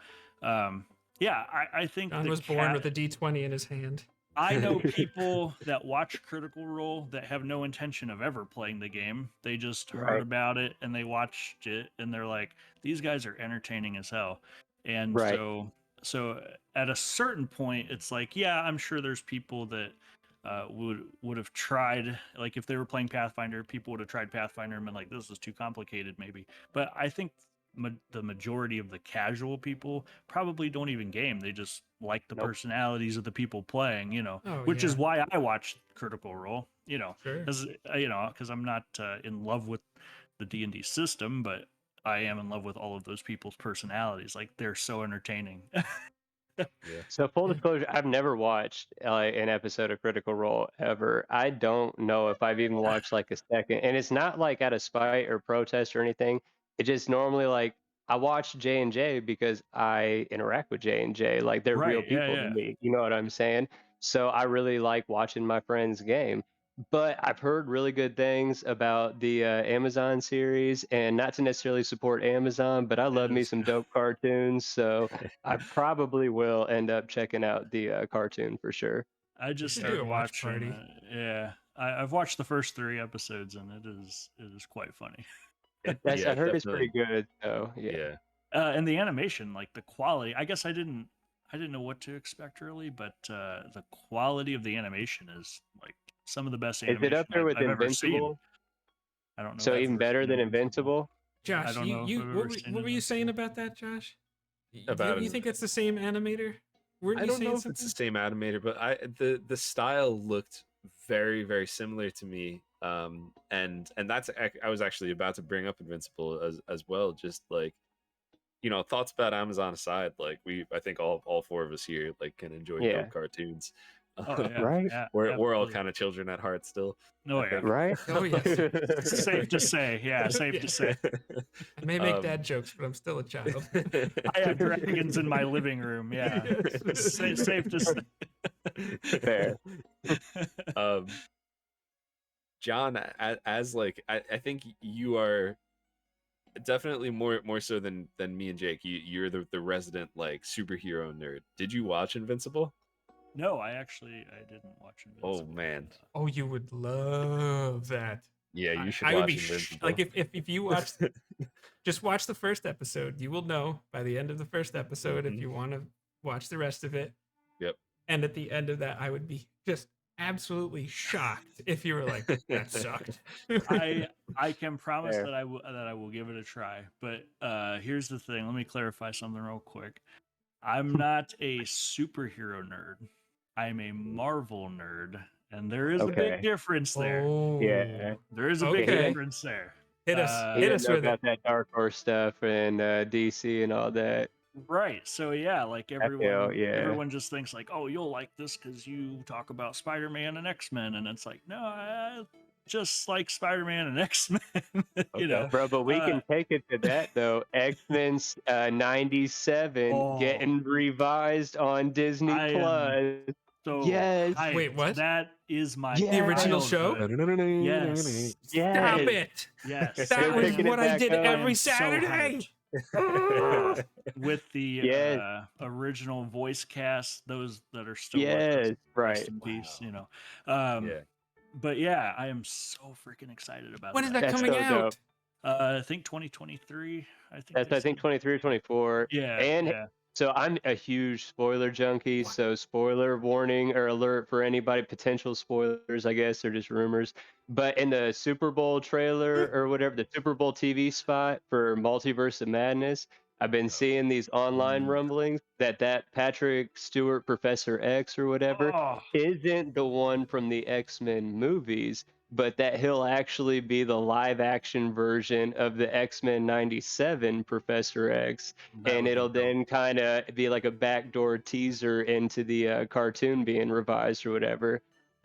yeah, I think John was born with a D20 in his hand. I know people that watch Critical Role that have no intention of ever playing the game. They just heard Right. about it and they watched it and they're like, these guys are entertaining as hell. And Right. so at a certain point, it's like, yeah, I'm sure there's people that would have tried, like if they were playing Pathfinder, people would have tried Pathfinder and been like, this is too complicated maybe. But I think the majority of the casual people probably don't even game. They just like the Nope. personalities of the people playing, Oh, which yeah. is why I watch Critical Role, Sure. because I'm not in love with the D&D system, but I am in love with all of those people's personalities. Like they're so entertaining. So full disclosure, I've never watched an episode of Critical Role ever. I don't know if I've even watched like a second, and it's not like out of spite or protest or anything. It just normally like I watch J&J because I interact with J&J. Like they're real Right, yeah, people to me. You know what I'm saying? So I really like watching my friends game. But I've heard really good things about the Amazon series, and not to necessarily support Amazon, but I love me is. some dope cartoons. So I probably will end up checking out the cartoon for sure. I just should do started a watch watching. party. Yeah, I've watched the first 3 episodes, and it is quite funny. That's Yeah, I heard it's definitely. pretty good. So yeah. And the animation, like the quality, I guess I didn't know what to expect really, but the quality of the animation is like some of the best Is animation it up there with I've ever seen. Invincible? I don't know. So if I've even ever better seen than Invincible? Josh, I don't know if you I've what ever were, seen what were you saying Invincible. about that, Josh? About you an- think it's the same animator? Weren't I you don't saying know if something? it's the same animator, but the style looked very very similar to me. And that's I was actually about to bring up Invincible as well. Just like thoughts about Amazon aside, like I think all 4 of us here like can enjoy Yeah. dope cartoons. Oh yeah, Right? yeah, We're all absolutely. kind of children at heart still. Oh I yeah, think. Right? Oh, yes. safe to say. Yeah, safe to say. I may make Um, dad jokes, but I'm still a child. I have dragons in my living room. Yeah, Yes. safe to say. Fair. John, as like I think you are definitely more so than me and Jake. You're the resident like superhero nerd. Did you watch Invincible? No, I didn't watch Oh Invincible. man, Oh, you would love that. yeah, you should I would watch be Invincible. like if you watch, just watch the first episode. You will know by the end of the first episode if Mhm. you want to watch the rest of it. Yep. And at the end of that, I would be just absolutely shocked if you were like, that sucked. I can promise Fair. that I will give it a try. But here's the thing. Let me clarify something real quick. I'm not a superhero nerd. I'm a Marvel nerd, and there is a Okay. big difference there. Oh, Yeah. There is a big Okay. difference there. Hit us, Uh, He hit didn't us know with it. about that Dark Horse stuff and DC and all that. Right. So yeah, like feel, everyone, yeah. everyone just thinks like, oh, you'll like this because you talk about Spider-Man and X-Men, and it's like, no, I just like Spider-Man and X-Men. You know, Bro, but we can take it to that though. X-Men 97 Oh. getting revised on Disney I am Plus. so Yes. hyped. Wait, what? That is my Yeah. The original show? childhood. Yes. Yes. Stop it. Yes. That They're was picking it what I back did up. every am so Saturday. hyped. With the Yes. original voice cast, those that are still with Yes, us, right. rest in peace, Wow. you know. Yeah. But yeah, I am so freaking excited about When is that. that That's coming so out? dope. I think 2023. I think That's they I think said. 23 or 24. Yeah, And yeah. so I'm a huge spoiler junkie, so spoiler warning or alert for anybody, potential spoilers, I guess, or just rumors. But in the Super Bowl trailer or whatever, the Super Bowl TV spot for Multiverse of Madness, I've been seeing these online rumblings that Patrick Stewart, Professor X or whatever, Oh, isn't the one from the X-Men movies, but that he'll actually be the live action version of the X-Men 97 Professor X, that and would be it'll dope. then kind of be like a backdoor teaser into the cartoon being revised or whatever.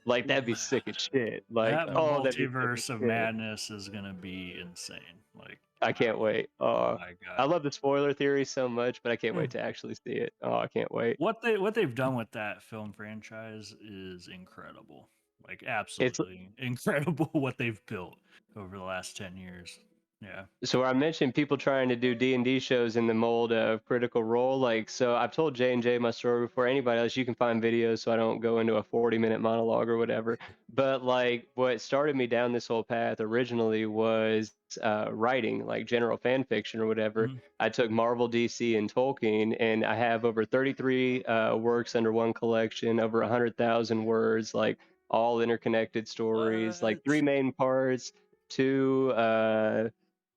Like that'd be sick as shit. Like, That oh, that'd be sick as multiverse of shit. madness is gonna be insane. Like, I can't wait. oh Oh, my I god. love the spoiler theory so much, but I can't wait to actually see it. Oh, I can't wait. What they've done with that film franchise is incredible. Like absolutely incredible what they've built over the last 10 years. Yeah. So I mentioned people trying to do D&D shows in the mold of Critical Role. Like, so I've told J&J my story before. Anybody else, you can find videos so I don't go into a 40-minute monologue or whatever. But like what started me down this whole path originally was writing, like general fan fiction or whatever. Mhm. I took Marvel, DC, and Tolkien, and I have over 33 works under one collection, over 100,000 words, like all interconnected stories, like 3 What? main parts, 2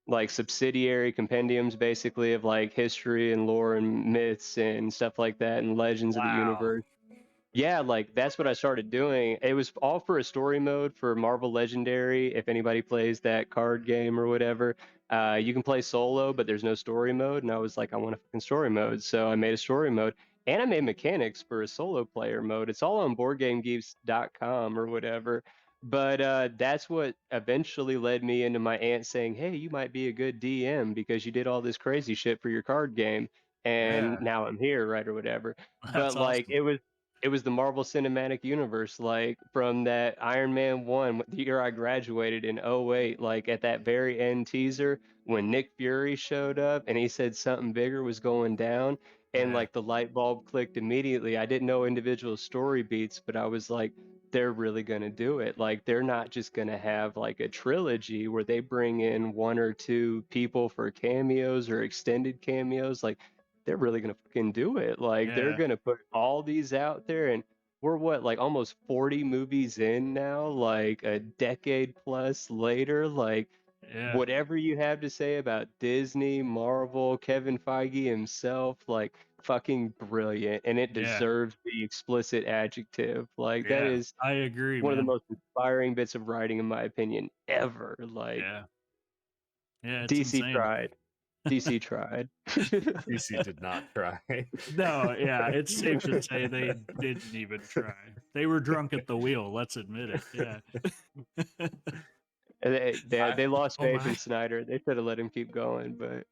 like subsidiary compendiums basically of like history and lore and myths and stuff like that and legends of the Wow. universe. Yeah, like that's what I started doing. It was all for a story mode for Marvel Legendary. If anybody plays that card game or whatever, you can play solo, but there's no story mode. And I was like, I want a fucking story mode. So I made a story mode and I made mechanics for a solo player mode. It's all on boardgamegeeks.com or whatever. But that's what eventually led me into my aunt saying, hey, you might be a good DM because you did all this crazy shit for your card game. And Yeah. now I'm here, right, or whatever. That's But like awesome. it was the Marvel Cinematic Universe, like from that Iron Man 1, the year I graduated in '08, like at that very end teaser when Nick Fury showed up and he said something bigger was going down, and Yeah. like the light bulb clicked immediately. I didn't know individual story beats, but I was like, they're really going to do it. Like, they're not just going to have like a trilogy where they bring in 1 or 2 people for cameos or extended cameos. Like, they're really gonna fucking do it. Like they're Yeah. gonna put all these out there, and we're what, like almost 40 movies in now, like a decade plus later. Like Yeah. whatever you have to say about Disney, Marvel, Kevin Feige himself, like fucking brilliant, and it Yeah. deserves the explicit adjective. Like that Yeah. is I agree, one of the man. most inspiring bits of writing, in my opinion, ever. Like Yeah. Yeah, it's DC insane. tried. DC tried. DC did not try. No, yeah, it's safe to say they didn't even try. They were drunk at the wheel, let's admit it. Yeah. And they lost Oh faith my. in Snyder. They should have let him keep going, but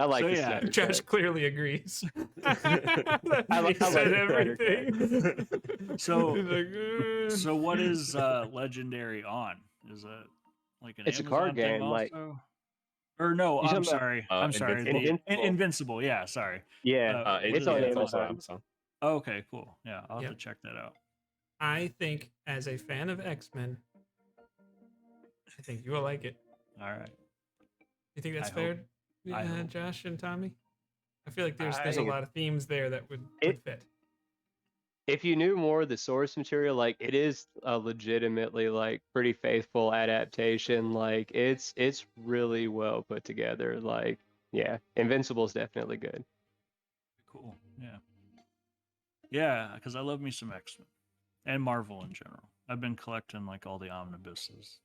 I like So, the yeah, Snyder Josh cut. clearly agrees. I He like said the Snyder cut. everything. So- He's like, So what is Legendary on? Is that like an It's a Amazon card thing game, like also? Or no, you I'm talking about sorry. I'm sorry. Invincible? Invincible. Yeah, sorry. yeah, What it's is on Yeah, that? it's also Amazon. Amazon. Okay, cool. Yeah, I'll have Yep. to check that out. I think, as a fan of X-Men, I think you will like it. All right. You think that's I fair, hope- I hope. Josh and Tommy? I feel like there's a think lot of themes there that would It- fit. if you knew more of the source material, like it is a legitimately like pretty faithful adaptation. Like it's really well put together. Like yeah, Invincible's definitely good. Cool. Yeah. Yeah, because I love me some X-Men and Marvel in general. I've been collecting like all the omnibuses,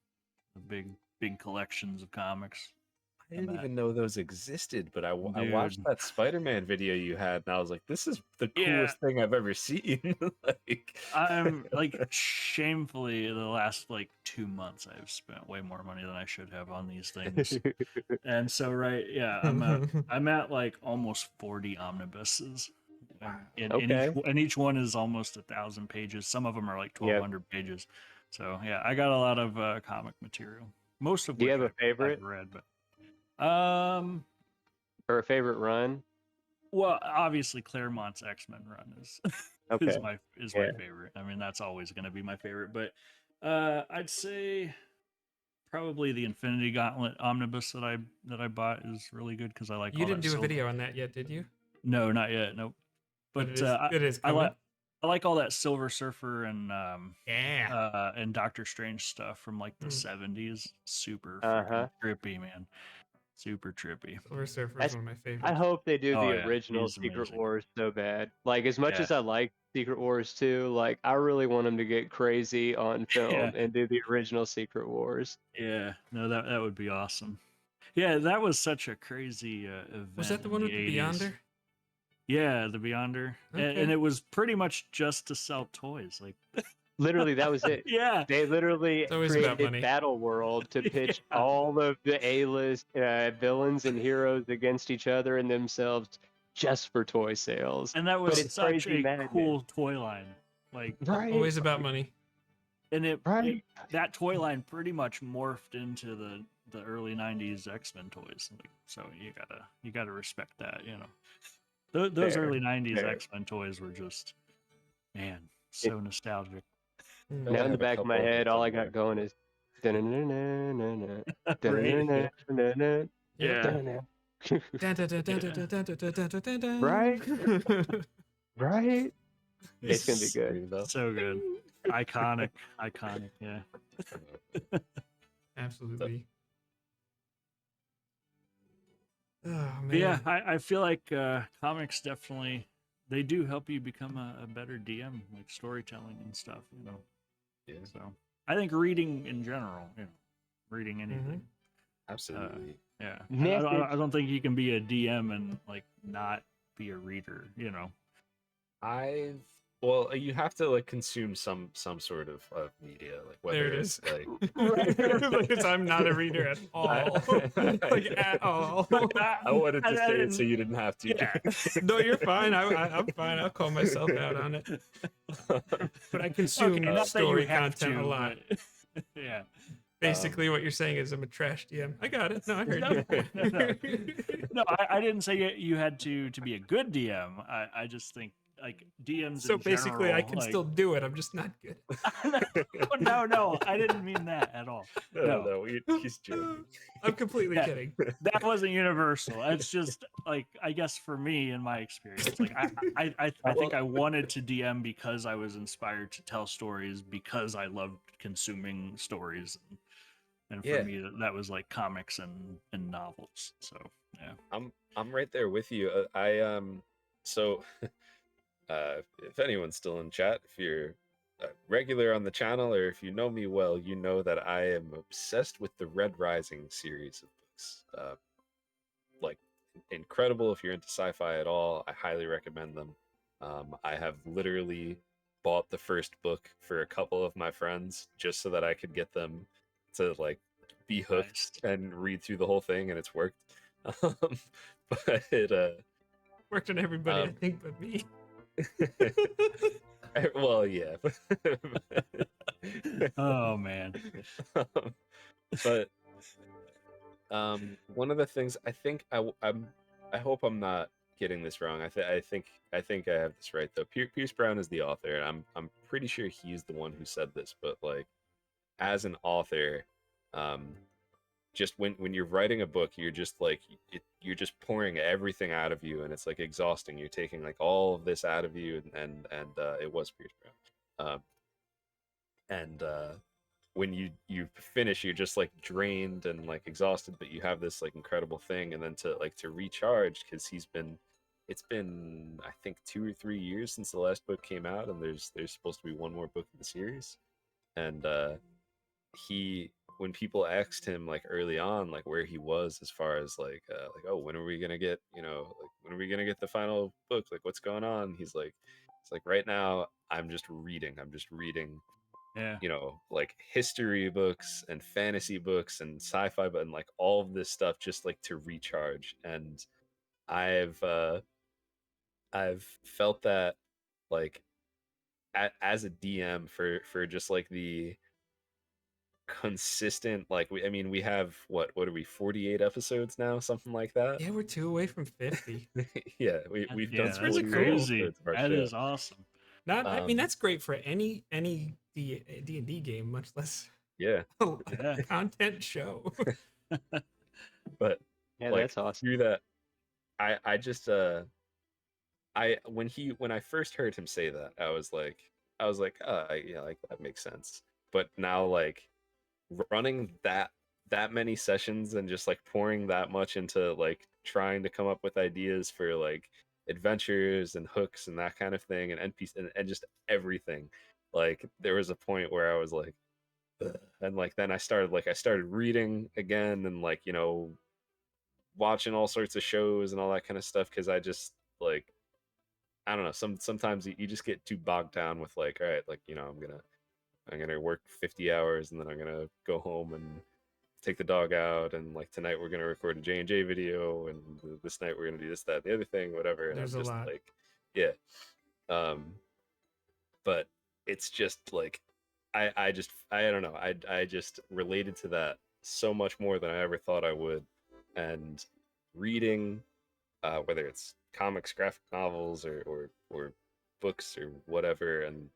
the big collections of comics. I didn't that. even know those existed, but I watched Dude. that Spider-Man video you had, and I was like, "This is the Yeah. coolest thing I've ever seen." Like, I'm like shamefully the last like 2 months I've spent way more money than I should have on these things. And so I'm at like almost 40 omnibuses. And each one is almost 1,000 pages. Some of them are like 1,200 pages. So yeah, I got a lot of comic material. Most of Do you which have a favorite? I've read, but Or a favorite run? well, obviously Claremont's X-Men run is Okay. is my favorite. I mean, that's always going to be my favorite. But I'd say probably the Infinity Gauntlet omnibus that I bought is really good because I like. You all didn't that do a silver. video on that yet, did you? No, not yet. Nope. But it is I coming. like all that Silver Surfer and Yeah. and Doctor Strange stuff from like the Mm. 70s. Super Uh-huh. freaking trippy, man. Super trippy. Silver Surfer is That's- one of my favorites. I hope they do Oh, the yeah, original he's Secret amazing. Wars so bad. Like as much Yeah. as I like Secret Wars 2, like I really want them to get crazy on film Yeah. and do the original Secret Wars. Yeah, no, that would be awesome. Yeah, that was such a crazy event. Was that the in one with the 80s. Beyonder? Yeah, the Beyonder, Okay. and it was pretty much just to sell toys. Like, Literally, that was it. yeah, They literally It's always about created money. Battle World to pitch Yeah. all of the A-list villains and heroes against each other and themselves just for toy sales. and that But was it's such crazy a madness. cool toy line. Like, Right. Always about money. and Right. that toy line pretty much morphed into the early '90s X-Men toys. Like, so you gotta respect that, you know. Those Fair, early '90s fair. X-Men toys were just, man, so nostalgic. Mm. I Now in have the a back of my couple of head, them all I got somewhere. going is dun-dun-dun-dun-dun-dun, Right, dun-dun-dun-dun-dun, Yeah. dun-dun. Dun, dun, dun, dun, dun, dun, dun, dun, dun, dun, dun, dun. Right? Right? It's gonna be Yes. good. Ring bell? So good. Iconic. Yeah. Absolutely. Oh man. But yeah, I feel like comics definitely they do help you become a better DM, like storytelling and stuff, you know. Yeah, So I think reading in general, you know, reading anything. absolutely. Yeah. Message. I don't think you can be a DM and like not be a reader, you know. Well, you have to like consume some sort of media, like whether There it it's is. like Because I'm not a reader at all. Like at all. I wanted to say it so you didn't have to. Yeah. No, you're fine. I'm fine. I'll call myself out on it. But I consume Okay, not that you story have content to, a lot. but- yeah. Basically, what you're saying is I'm a trash DM. I got it. No, I heard No, you. No, I didn't say you had to be a good DM. I just think like DMs. So in basically, I general, can like- still do it. I'm just not good. no, I didn't mean that at all. No. He's joking. I'm completely Yeah. kidding. That wasn't universal. It's just like I guess for me in my experience, like I think I wanted to DM because I was inspired to tell stories because I loved consuming stories, and for Yeah. me that was like comics and novels. So yeah, I'm right there with you. So if anyone's still in chat, if you're regular on the channel or if you know me well, you know that I am obsessed with the Red Rising series of books. Like incredible if you're into sci-fi at all. I highly recommend them. I have literally bought the first book for a couple of my friends just so that I could get them to like be hooked and read through the whole thing, and it's worked. But it Worked on everybody, I think, but me. well, yeah. Oh man. But one of the things I think I hope I'm not getting this wrong. I think I have this right though. Pierce Brown is the author, and I'm pretty sure he's the one who said this. But like, as an author, um, just when you're writing a book, you're just like you're just pouring everything out of you, and it's like exhausting. You're taking like all of this out of you, and it was Pierce Brown, and when you finish, you're just like drained and like exhausted, but you have this like incredible thing, and then to recharge, because it's been I think 2 or 3 years since the last book came out, and there's supposed to be one more book in the series, and he when people asked him like early on like where he was as far as like, oh, when are we gonna get, like when are we gonna get the final book, like what's going on, it's like right now I'm just reading Yeah. like history books and fantasy books and sci-fi, but and like all of this stuff just like to recharge. And I've felt that like as a DM for just like the consistent, like we have what are we, 48 episodes now, something like that. Yeah, we're 2 away from 50. Yeah, we've done That's really 48 cool. crazy. episodes of our That show. is awesome. I mean, that's great for any D&D game, much less Yeah, Yeah. content show. but Yeah, like that's awesome. through that, I just when I first heard him say that, I was like, yeah, like that makes sense. But now, like running that many sessions and just like pouring that much into like trying to come up with ideas for like adventures and hooks and that kind of thing, and NPC and just everything. Like there was a point where I was like, ugh. And like then I started reading again, and like watching all sorts of shows and all that kind of stuff, because I just like, I don't know, sometimes you just get too bogged down with like, all right, like I'm gonna work 50 hours, and then I'm gonna go home and take the dog out, and like tonight we're gonna record a J&J video, and this night we're gonna do this, that, and the other thing, whatever. And There's I'm a just lot. like, yeah. But it's just like I don't know. I just related to that so much more than I ever thought I would. And reading, whether it's comics, graphic novels, or books or whatever, and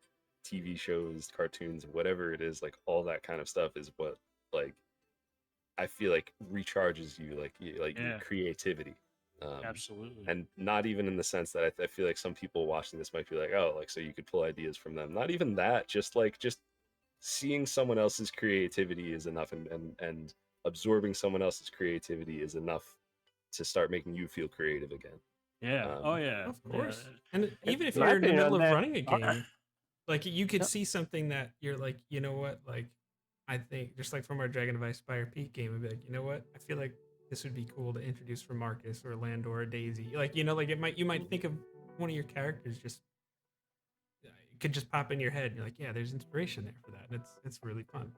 TV shows, cartoons, whatever it is, like all that kind of stuff is what like I feel like recharges you, like your Yeah. creativity. Absolutely. And not even in the sense that I feel like some people watching this might be like, oh, like so you could pull ideas from them. Not even that. Just seeing someone else's creativity is enough, and absorbing someone else's creativity is enough to start making you feel creative again. Yeah. Oh yeah. Of course. Yeah. And even if My you're in the opinion middle on of that- running a game, like you could Yep. see something that you're like, you know what, like I think just like from our Dragon of Ice Fire Peak game, I'd be like, you know what, I feel like this would be cool to introduce for Marcus or Landor or Daisy. Like, like you might think of one of your characters, just it could just pop in your head. And you're like, yeah, there's inspiration there for that. And it's really fun.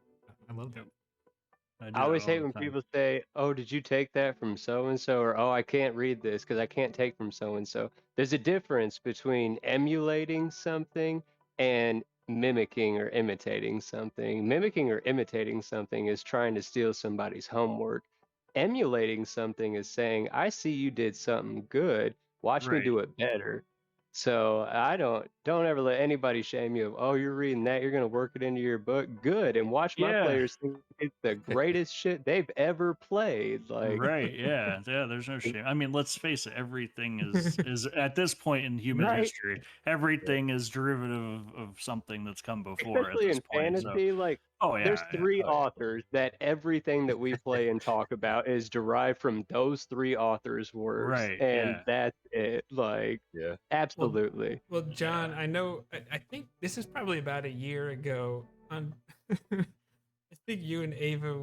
I love that. do I always that all hate the when time. people say, "Oh, did you take that from so and so?" or "Oh, I can't read this because I can't take from so and so." There's a difference between emulating something and mimicking or imitating something. Mimicking or imitating something is trying to steal somebody's homework. Emulating something is saying, "I see you did something good. Watch me Right. do it better." So I don't ever let anybody shame you of, "Oh, you're reading that, you're gonna work it into your book." Good. And watch my Yeah. players think it's the greatest shit they've ever played. Like Right. Yeah. Yeah. There's no shame. I mean, let's face it. Everything is at this point in human Right. history, everything is derivative of something that's come before. At Especially this in point. So, fantasy, like oh yeah. there's Yeah. three Oh, yeah. authors that everything that we play and talk about is derived from those three authors' works. Right. And Yeah. that's it. Like Yeah. absolutely. Well, John, I know. I think this is probably about a year ago. On, I think you and Ava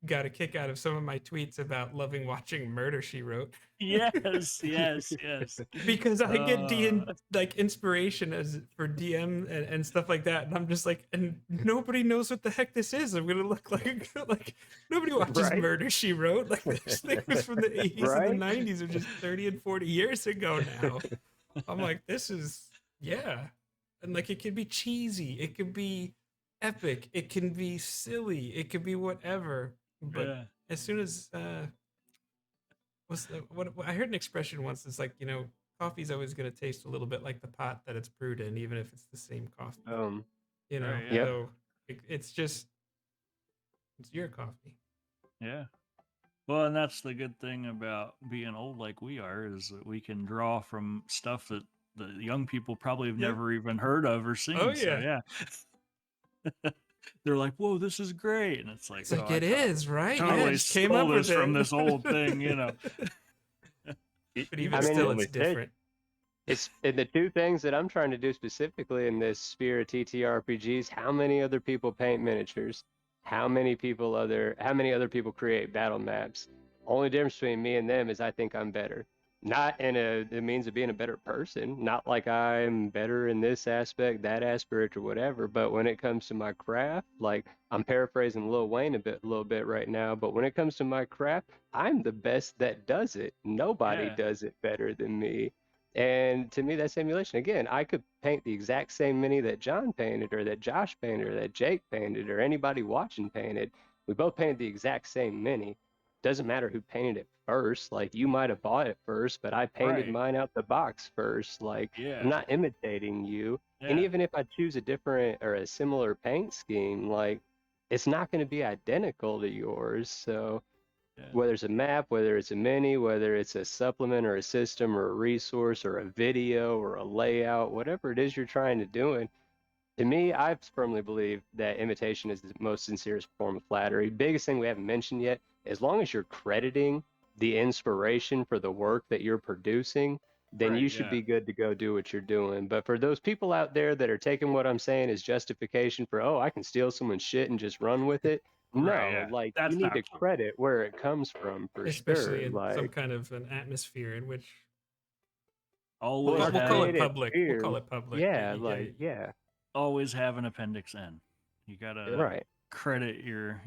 got a kick out of some of my tweets about loving watching Murder She Wrote. Yes. Yes. Yes. Because I get Uh, like inspiration for DM and stuff like that, and I'm just like, and nobody knows what the heck this is. I'm gonna look like nobody watches Right. Murder She Wrote. Like this thing was from the 80s Right. and the 90s, or just 30 and 40 years ago now. I'm like, this is, yeah, and like it could be cheesy, it could be epic. It can be silly. It can be whatever. But Yeah. as soon as what I heard an expression once. It's like, coffee's always going to taste a little bit like the pot that it's brewed in, even if it's the same coffee. Right, yeah. Yep. So it's just it's your coffee. Yeah. Well, and that's the good thing about being old like we are, is that we can draw from stuff that the young people probably have Yeah. never even heard of or seen. Oh, So, yeah. yeah. They're like, "Whoa, this is great," and it's like, It's like "Oh, it is, right? totally Yeah, just came stole up with this from it. this old thing, you know." But even I mean, still, it- it's different. It's and the two things that I'm trying to do specifically in this sphere of TTRPGs. How many other people paint miniatures? How many other people create battle maps? Only difference between me and them is I think I'm better. Not in the means of being a better person. Not like I'm better in this aspect, that aspect, or whatever. But when it comes to my craft, like I'm paraphrasing Lil Wayne a little bit right now. But when it comes to my craft, I'm the best that does it. Nobody Yeah. does it better than me. And to me, that's emulation. Again, I could paint the exact same mini that John painted, or that Josh painted, or that Jake painted, or anybody watching painted. We both painted the exact same mini. Doesn't matter who painted it first. Like, you might have bought it first, but I painted Right. mine out the box first. Like, Yeah. I'm not imitating you. And Yeah. even if I choose a different or a similar paint scheme, like, it's not going to be identical to yours. So Yeah. whether it's a map, whether it's a mini, whether it's a supplement or a system or a resource or a video or a layout, whatever it is you're trying to do. And to me, I firmly believe that imitation is the most sincerest form of flattery. Biggest thing we haven't mentioned yet, as long as you're crediting the inspiration for the work that you're producing, then Right, you should yeah. be good to go do what you're doing. But for those people out there that are taking what I'm saying as justification for, oh, I can steal someone's shit and just run with it. No, Right, yeah. like That's you need not to cool. credit where it comes from for Especially sure. in some Like, kind of an atmosphere in which Always well, we'll call it have, creative public. We'll fear. call it public. Yeah, like, yeah, always have an appendix N. You gotta right. credit your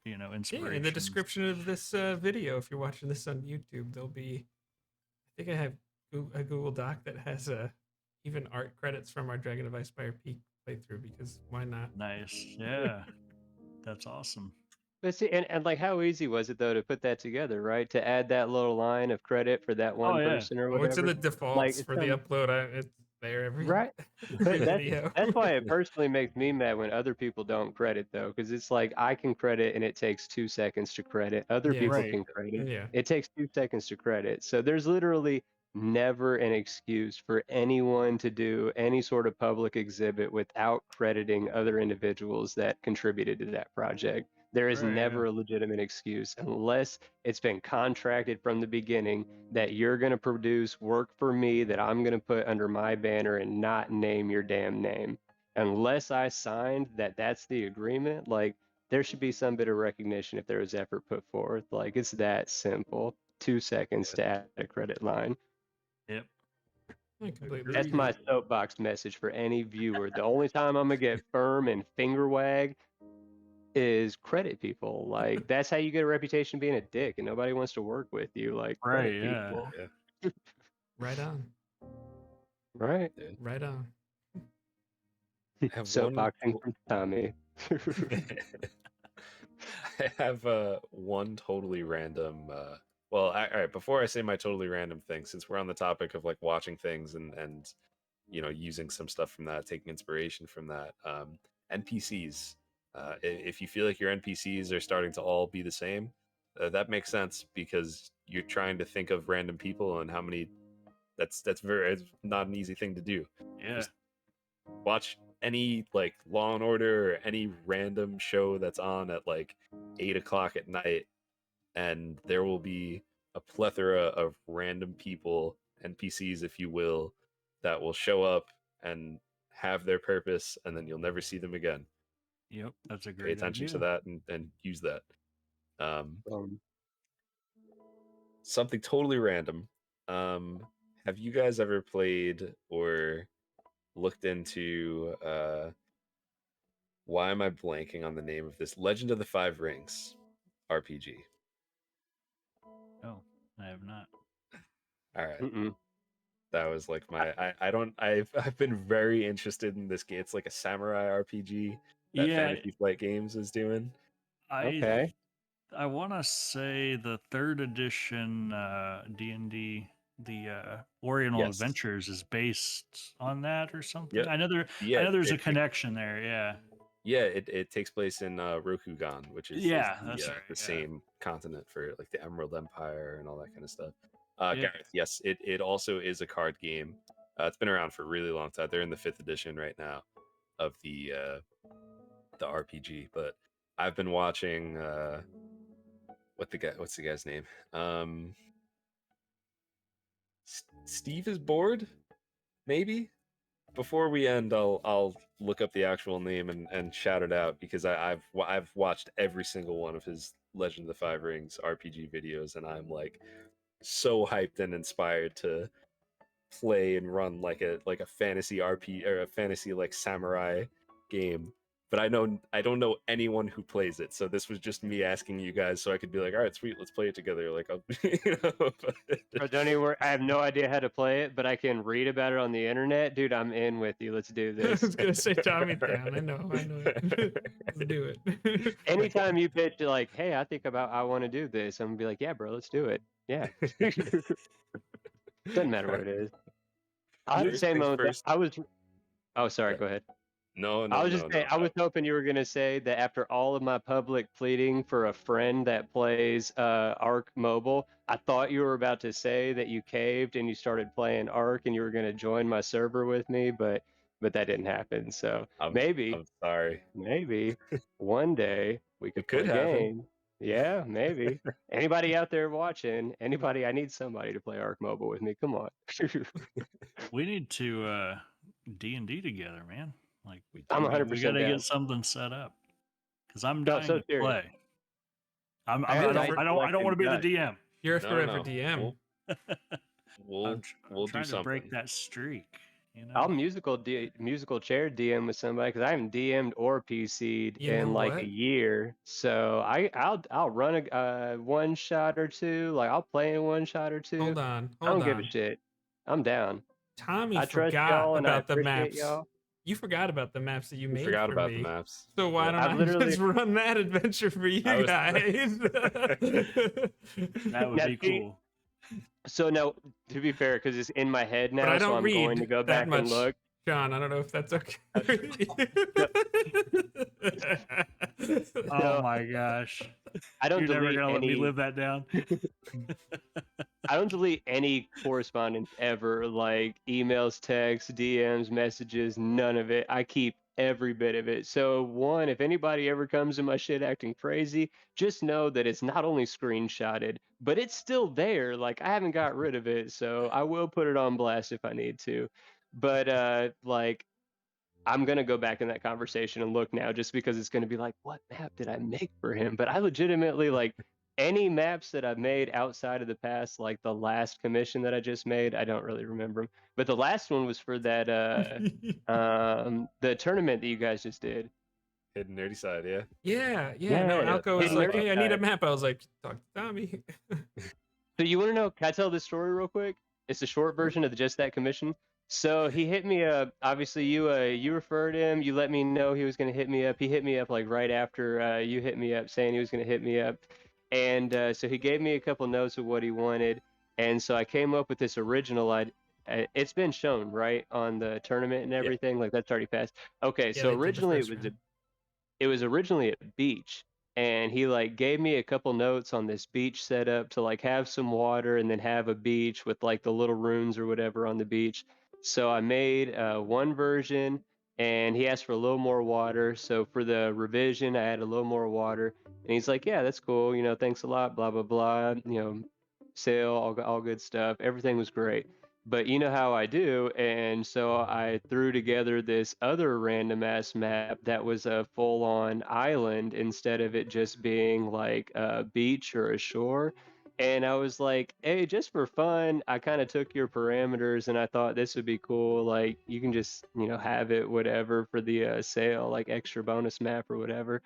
inspiration. Yeah, in the description of this video, if you're watching this on YouTube, there'll be. I think I have a Google Doc that has even art credits from our Dragon of Icefire Peak playthrough, because why not? Nice. Yeah. That's awesome. But see, and like, how easy was it though to put that together, right? To add that little line of credit for that one Oh, yeah. person or Oh, it's in whatever. the defaults Like, it's for the upload. It's there every right. every But video. that's why it personally makes me mad when other people don't credit though, because it's like I can credit and it takes 2 seconds to credit. Other Yeah. people Right. can credit. Yeah. It takes 2 seconds to credit. So there's literally never an excuse for anyone to do any sort of public exhibit without crediting other individuals that contributed to that project. There is Right, never yeah. a legitimate excuse unless it's been contracted from the beginning that you're going to produce work for me that I'm going to put under my banner and not name your damn name. Unless I signed that that's the agreement, like, there should be some bit of recognition if there was effort put forth. Like, it's that simple. 2 seconds to add a credit line. Yep. I completely That's agree. my soapbox message for any viewer. The only time I'm going to get firm and finger wag is credit people. Like, that's how you get a reputation being a dick, and nobody wants to work with you. Like, credit Right, yeah. people. Yeah. Right on. Right. Right on. I have Soapboxing from Tommy. I have one totally random. Well, all right. Before I say my totally random thing, since we're on the topic of like watching things and using some stuff from that, taking inspiration from that, NPCs. If you feel like your NPCs are starting to all be the same, that makes sense because you're trying to think of random people and how many. It's not an easy thing to do. Yeah. Just watch any like Law and Order or any random show that's on at like 8 o'clock at night, and there will be a plethora of random people, NPCs, if you will, that will show up and have their purpose, and then you'll never see them again. Yep. That's a Pay great attention to idea. that and use that. Something totally random. Have you guys ever played or looked into why am I blanking on the name of this Legend of the Five Rings RPG? Oh, I have not. All right. Mm-mm. That was like I've been very interested in this game. It's like a samurai RPG. that Yeah, Fantasy Flight Games is doing. I Okay. I want to say the third edition D&D, the Oriental Yes. Adventures, is based on that or something. Yep. I know Yeah, there's a it connection there. Yeah. Yeah, it takes place in Rokugan, which is Yeah, that's right. the Yeah. same continent for like the Emerald Empire and all that kind of stuff. Yeah. Gareth, yes, it also is a card game. It's been around for a really long time. They're in the 5th edition right now of the RPG. But I've been watching what's the guy's name? Steve is bored, maybe. Before we end, I'll look up the actual name and shout it out because I've watched every single one of his Legend of the Five Rings RPG videos, and I'm like so hyped and inspired to play and run like a fantasy RP or a fantasy like samurai game. But I don't know anyone who plays it, so this was just me asking you guys so I could be like, all right, sweet, let's play it together. Like, I'll, Bro, don't even worry. I have no idea how to play it, but I can read about it on the internet. Dude, I'm in with you. Let's do I this. was gonna say Tommy's down. I know it. Let's do it. Anytime you pitch like, hey, I want to do this, I'm gonna be like, yeah, bro, let's do it. Yeah. Doesn't matter what it is. I had the First same things moment. first. Oh, sorry. Yeah. Go ahead. No, I was just saying, I was hoping you were gonna say that after all of my public pleading for a friend that plays Arc Mobile, I thought you were about to say that you caved and you started playing Arc and you were gonna join my server with me, but that didn't happen. So I'm maybe sorry. one day we could It could play happen. game. Yeah, maybe. Anybody out there watching? Anybody? I need somebody to play Arc Mobile with me. Come on. We need to D&D together, man. Like I'm we 100% got to down. get something set up because I'm No, dying so to serious. play. I I got don't dice I don't want to collecting be the nuts. DM. You're a No, forever no. DM. We'll I'm do trying to something. break that streak. You know. I'll musical chair DM with somebody because I haven't DM'd or PC'd You know in like what? a year. So I'll run a one shot or two. Like I'll play in one shot or two. Hold on. I don't Hold give a on. shit. I'm down. Tommy I trust forgot y'all and I about the appreciate maps. y'all. You forgot about the maps that you We made forgot for about me. the maps. So why Yep. don't I've I literally- just run that adventure for you I was- guys? That would Now, be see, cool. So now, to be fair, because it's in my head now, But I so don't I'm read going to go that back much, and look. John. I don't know if that's okay. Oh my gosh. I don't You're never delete gonna let me any. live that down. I don't delete any correspondence ever, like emails, texts, DMs, messages, none of it. I keep every bit of it. So one, if anybody ever comes in my shit acting crazy, just know that it's not only screenshotted, but it's still there. Like I haven't got rid of it, so I will put it on blast if I need to. But like I'm gonna go back in that conversation and look now just because it's gonna be like, what map did I make for him? But I legitimately like any maps that I've made outside of the past, like the last commission that I just made, I don't really remember them. But the last one was for that the tournament that you guys just did. Hidden Nerdy Side, yeah. yeah. No, Yeah, Alco was Hidden like, Nerdy "Hey, I need a Side. map." I was like, "Talk to Tommy." So you want to know? Can I tell this story real quick? It's a short version of just that commission. So he hit me up. Obviously, you referred him. You let me know he was going to hit me up. He hit me up like right after you hit me up, saying he was going to hit me up. And so he gave me a couple notes of what he wanted. And so I came up with this original. It's been shown right on the tournament and everything. Like that's already passed. Okay, Yeah, so they did the originally first round. it was originally at a beach, and he like gave me a couple notes on this beach setup to like have some water and then have a beach with like the little runes or whatever on the beach. So I made one version, and he asked for a little more water. So for the revision, I added a little more water, and he's like, "Yeah, that's cool. You know, thanks a lot. Blah blah blah. You know, sale, all good stuff. Everything was great." But you know how I do, and so I threw together this other random ass map that was a full on island instead of it just being like a beach or a shore. And I was like, hey, just for fun, I kind of took your parameters and I thought this would be cool. Like, you can just, you know, have it, whatever, for the sale, like extra bonus map or whatever.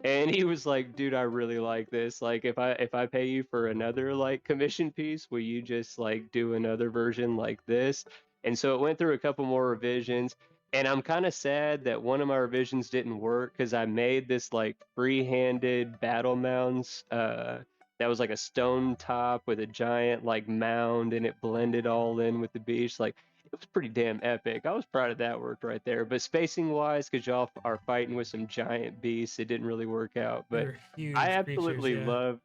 And he was like, dude, I really like this. Like if I pay you for another like commission piece, will you just like do another version like this? And so it went through a couple more revisions. And I'm kind of sad that one of my revisions didn't work because I made this like free-handed battle mounds. That was like a stone top with a giant like mound, and it blended all in with the beach. Like it was pretty damn epic. I was proud of that work right there. But spacing wise, because y'all are fighting with some giant beasts, it didn't really work out. But They're I huge creatures, absolutely yeah. love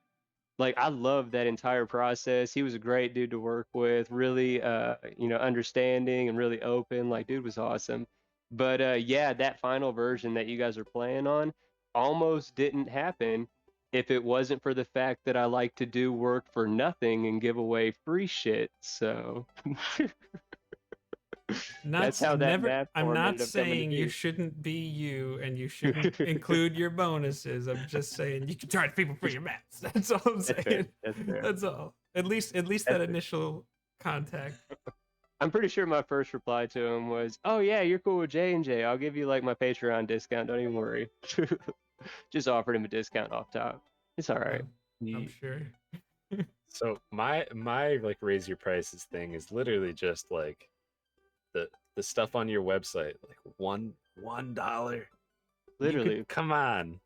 I love that entire process. He was a great dude to work with, really understanding and really open. Like dude was awesome. But yeah, that final version that you guys are playing on almost didn't happen if it wasn't for the fact that I like to do work for nothing and give away free shit. So that's how that math I'm form not ended up coming to saying you be. shouldn't be you and you shouldn't include your bonuses. I'm just saying you can charge people for your maps. That's all I'm That's fair. saying. That's fair. That's all. At least That's that fair. initial contact. I'm pretty sure my first reply to him was, "Oh yeah, you're cool with J&J. I'll give you like my Patreon discount. Don't even worry." Just offered him a discount off top. It's all right. I'm sure. So my like raise your prices thing is literally just like the stuff on your website, like $1. Literally. Come on.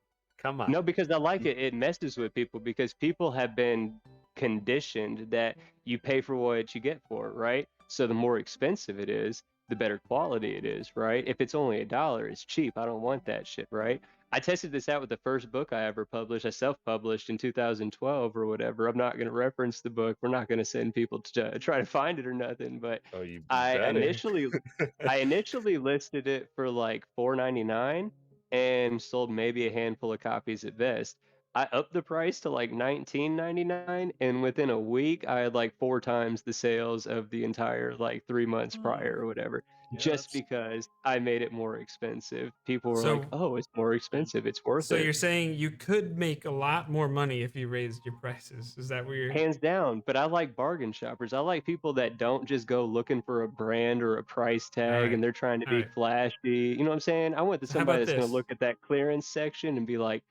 No, because I like it. It messes with people because people have been conditioned that you pay for what you get for it, right? So the more expensive it is, the better quality it is, right? If it's only $1, it's cheap. I don't want that shit, right? I tested this out with the first book I ever published. I self-published in 2012 or whatever. I'm not going to reference the book. We're not going to send people to try to find it or nothing. But Oh, you I better. initially listed it for like $4.99 and sold maybe a handful of copies at best. I upped the price to like $19.99, and within a week, I had like 4 times the sales of the entire like 3 months prior or whatever, Yeah, just because I made it more expensive. People were like, So "Oh, it's more expensive. It's worth so it." you're saying you could make a lot more money if you raised your prices. Is that what you're Hands down, but I like bargain shoppers. I like people that don't just go looking for a brand or a price all tag right. and they're trying to All be right. flashy. You know what I'm saying? I want So how somebody about that's going to this? look at that clearance section and be like,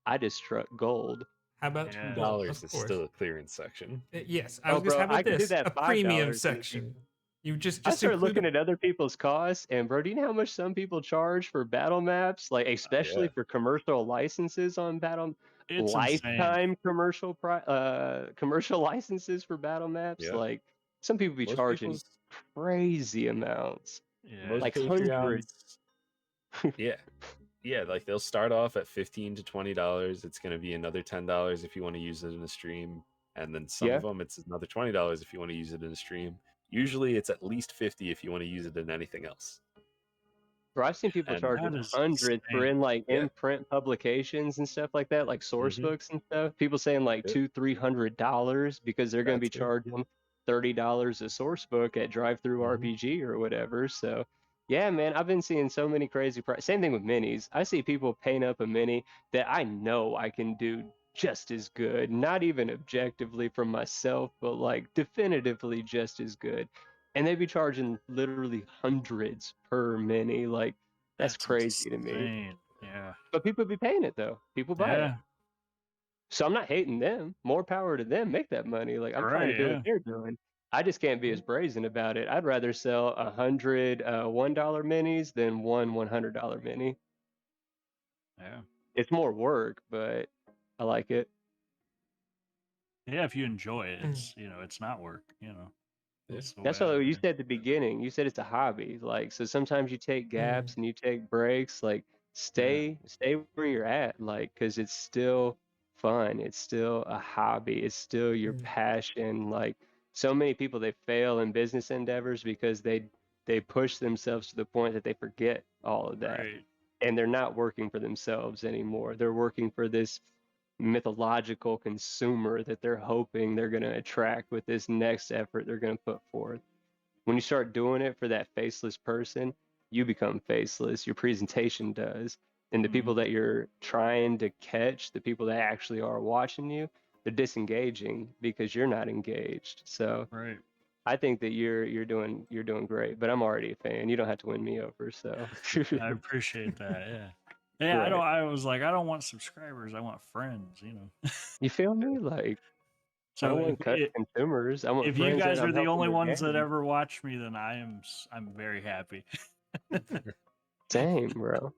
I just struck gold. How about Yeah. well, $2 of is course. still a clearance section. Yes, I Oh, was gonna say, bro, how I about can do this? that A premium $5 and it'd be. section. You I just started include looking a at other people's costs, and bro, do you know how much some people charge for battle maps? Like, Yeah. especially for commercial licenses on battle, It's insane. lifetime commercial licenses for battle maps. Yeah. Like, some people be Most charging people's crazy amounts, Yeah. most like Patreons, hundreds. yeah. Yeah, like they'll start off at $15 to $20. It's going to be another $10 if you want to use it in a stream, and then some Yeah, of them it's another $20 if you want to use it in a stream. Usually it's at least 50 if you want to use it in anything else. bro, I've seen people And charging That is hundreds for insane. in like yeah. imprint publications and stuff like that, like source Mhm. books and stuff. People saying like Yep. $200-300 because they're going to That be too. charging $30 a source book at Drive Through Mhm. RPG or whatever. So yeah, man, I've been seeing so many crazy same thing with minis. I see people paint up a mini that I know I can do just as good, not even objectively from myself, but like definitively just as good. And they'd be charging literally hundreds per mini. Like that's That's crazy to me. insane. Yeah. But people be paying it though. People buy it. Yeah. So I'm not hating them. More power to them. Make that money. Like I'm trying to Right. do what Yeah. they're doing. I just can't be as brazen about it. I'd rather sell 100 $1 minis than one $100 mini. Yeah. It's more work, but I like it. Yeah. If you enjoy it, Mm. it's not work. That's the way That's I what look you at it. said at the beginning. You said it's a hobby. Like so sometimes you take gaps and you take breaks. Like Yeah. stay where you're at. Like because it's still fun. It's still a hobby. It's still your Mm. passion. Like so many people they fail in business endeavors because they push themselves to the point that they forget all of that. Right. And they're not working for themselves anymore. They're working for this mythological consumer that they're hoping they're going to attract with this next effort they're going to put forth. When you start doing it for that faceless person, you become faceless. Your presentation does. And the people Mhm. that you're trying to catch, the people that actually are watching you, they're disengaging because you're not engaged. So Right. I think that you're doing great, but I'm already a fan. You don't have to win me over. So I appreciate that. Yeah. Yeah. right. I was like, I don't want subscribers. I want friends. You feel me? Like I So don't want consumers. I want if you friends that guys are I'm the helping only to ones that gain. ever watch me, then I'm very happy. Same, bro.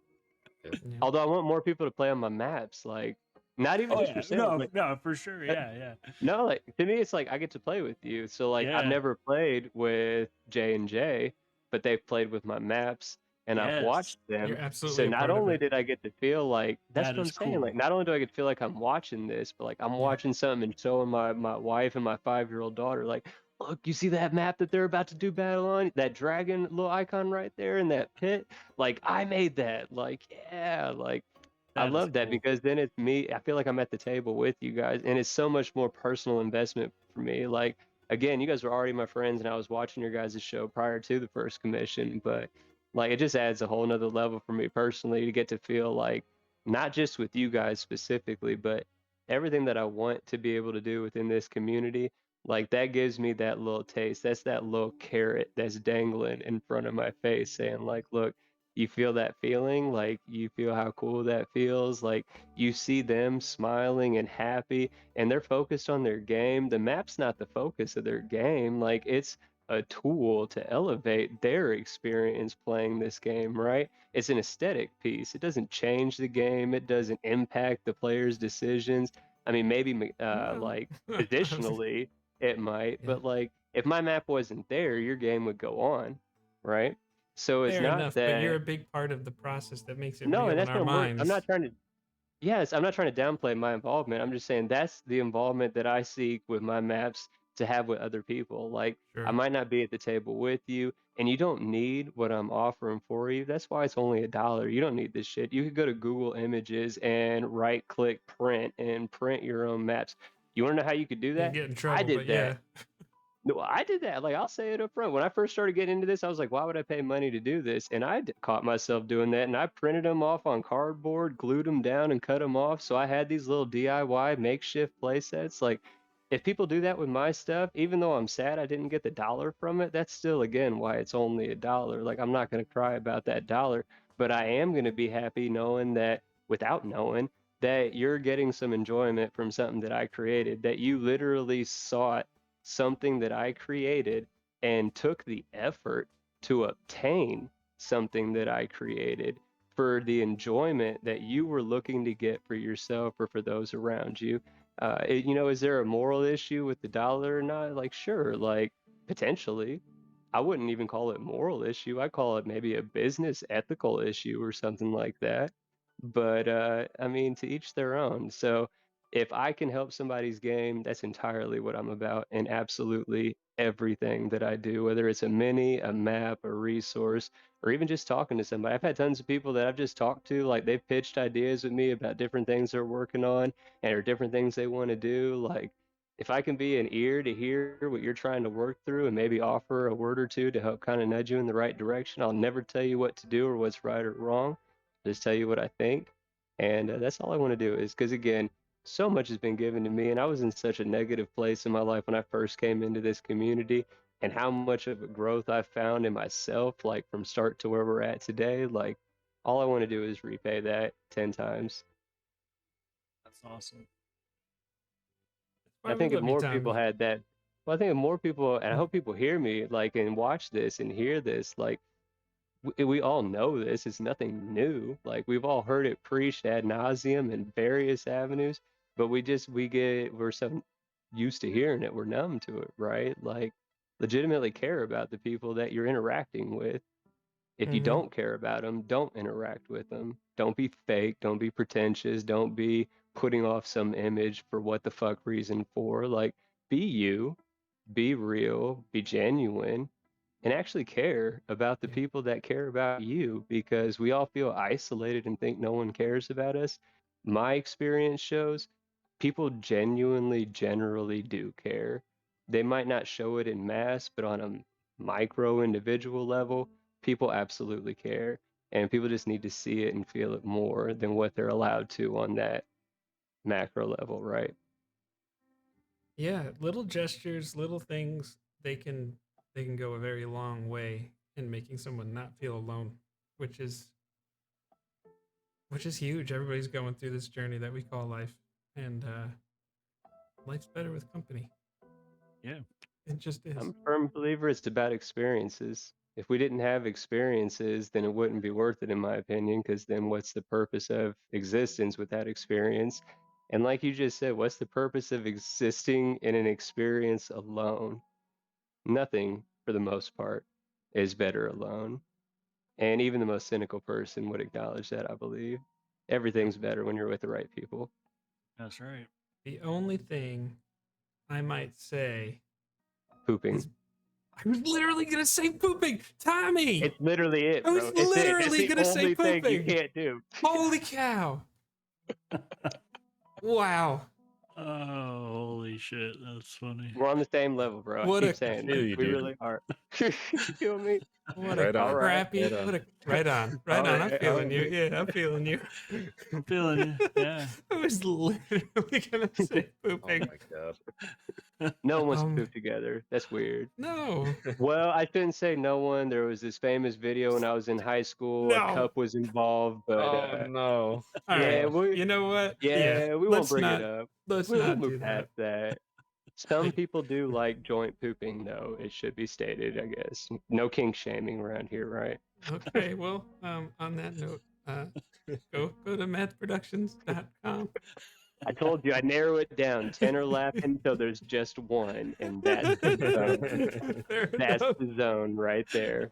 Yeah. Yeah. Although I want more people to play on my maps, like not even Oh just yeah, for sales. no, Like, no, for sure, yeah. no, like to me, it's like I get to play with you. So like I've Yeah. never played with J&J, but they've played with my maps, and I've watched Yes, You're them. absolutely So a not part of only it. did I get to feel like that's that what I'm is saying. cool. Like not only do I get to feel like I'm watching this, but like I'm Yeah. watching something and showing my wife and my 5-year-old daughter, like, look, you see that map that they're about to do battle on? That dragon little icon right there in that pit? Like I made that. Like yeah, like. I That is love that cool. because then it's me. I feel like I'm at the table with you guys, and it's so much more personal investment for me. Like, again, you guys were already my friends, and I was watching your guys' show prior to the first commission, but like, it just adds a whole nother level for me personally to get to feel like not just with you guys specifically, but everything that I want to be able to do within this community. Like, that gives me that little taste. That's that little carrot that's dangling in front of my face saying, like, look, you feel that feeling, like you feel how cool that feels, like you see them smiling and happy and they're focused on their game. The map's not the focus of their game, like it's a tool to elevate their experience playing this game, right? It's an aesthetic piece. It doesn't change the game, it doesn't impact the player's decisions. I mean, maybe Well, like I was- positionally it might, yeah. but like if my map wasn't there, your game would go on, right? So it's Fair not enough, but you're that. a big part of the process that makes it No, and real in that's our what I'm minds. not trying to. Yes, I'm not trying to downplay my involvement. I'm just saying that's the involvement that I seek with my maps to have with other people. Like I Sure. might not be at the table with you, and you don't need what I'm offering for you. That's why it's only $1. You don't need this shit. You could go to Google Images and right click print and print your own maps. You want to know how you could do You'd that? get in I trouble, did but that. yeah. No, I did that. Like I'll say it up front. When I first started getting into this, I was like, why would I pay money to do this? And caught myself doing that. And I printed them off on cardboard, glued them down, and cut them off. So I had these little DIY makeshift play sets. Like if people do that with my stuff, even though I'm sad I didn't get the dollar from it, that's still again why it's only $1. Like I'm not gonna cry about that dollar, but I am gonna be happy knowing that without knowing that you're getting some enjoyment from something that I created, that you literally sought something that I created and took the effort to obtain something that I created for the enjoyment that you were looking to get for yourself or for those around you. Is there a moral issue with the dollar or not? Like, sure, like potentially. I wouldn't even call it moral issue. I call it maybe a business ethical issue or something like that. But I mean, to each their own. So if I can help somebody's game, that's entirely what I'm about in absolutely everything that I do, whether it's a mini, a map, a resource, or even just talking to somebody. I've had tons of people that I've just talked to, like they've pitched ideas with me about different things they're working on and or different things they want to do. Like if I can be an ear to hear what you're trying to work through and maybe offer a word or two to help kind of nudge you in the right direction, I'll never tell you what to do or what's right or wrong. Just tell you what I think. And that's all I want to do is because, again, so much has been given to me. And I was in such a negative place in my life when I first came into this community and how much of a growth I found in myself, like from start to where we're at today. Like, all I want to do is repay that 10 times. That's awesome. Why I we think if love you, more people Tommy. had that, well, I think if more people, and I hope people hear me, like, and watch this and hear this, like, we all know this. It's nothing new. Like we've all heard it preached ad nauseum in various avenues, but we're so used to hearing it, we're numb to it, right? Like legitimately care about the people that you're interacting with. If you Mm-hmm. don't care about them, don't interact with them. Don't be fake. Don't be pretentious. Don't be putting off some image for what the fuck reason for. Like be you, be real, be genuine, and actually care about the Yeah. people that care about you because we all feel isolated and think no one cares about us. My experience shows people genuinely, generally do care. They might not show it in mass, but on a micro individual level, people absolutely care. And people just need to see it and feel it more than what they're allowed to on that macro level, right? Yeah, little gestures, little things, they can go a very long way in making someone not feel alone, which is which is huge. Everybody's going through this journey that we call life, and life's better with company. Yeah. It just is. I'm a firm believer it's about experiences. If we didn't have experiences, then it wouldn't be worth it, in my opinion, because then what's the purpose of existence without experience? And like you just said, what's the purpose of existing in an experience alone? Nothing, for the most part, is better alone. And even the most cynical person would acknowledge that, I believe. Everything's better when you're with the right people. That's right. The only thing I might say Pooping. is I was literally gonna say pooping, Tommy. It's literally it, I bro. was It's it. That's literally the gonna say only thing you pooping. can't do. Holy cow! Wow. Oh, holy shit. That's funny. We're on the same level, bro. What I a- keep saying feel that. you, We dude. really are. You feel me? What Right a on. crappy. Right on. What a right on. Right All on. I'm right, feeling all you. right. Yeah, I'm feeling you. I'm feeling you. Yeah. I was literally gonna say Oh pooping. my god. No one wants to Um, poop together. That's weird. No. Well, I shouldn't say no one. There was this famous video when I was in high school. A No. cup was involved, but Oh no. All yeah, right. You know what? we won't Let's bring not. it up. Let's We'll not move do past that. that. Some people do like joint pooping, though. It should be stated, I guess. No kink shaming around here, right? Okay. Well, on that note, go to madthproductions.com. I told you I narrow it down 10 or less until there's just one, and that's the zone. Fair That's enough. the zone right there.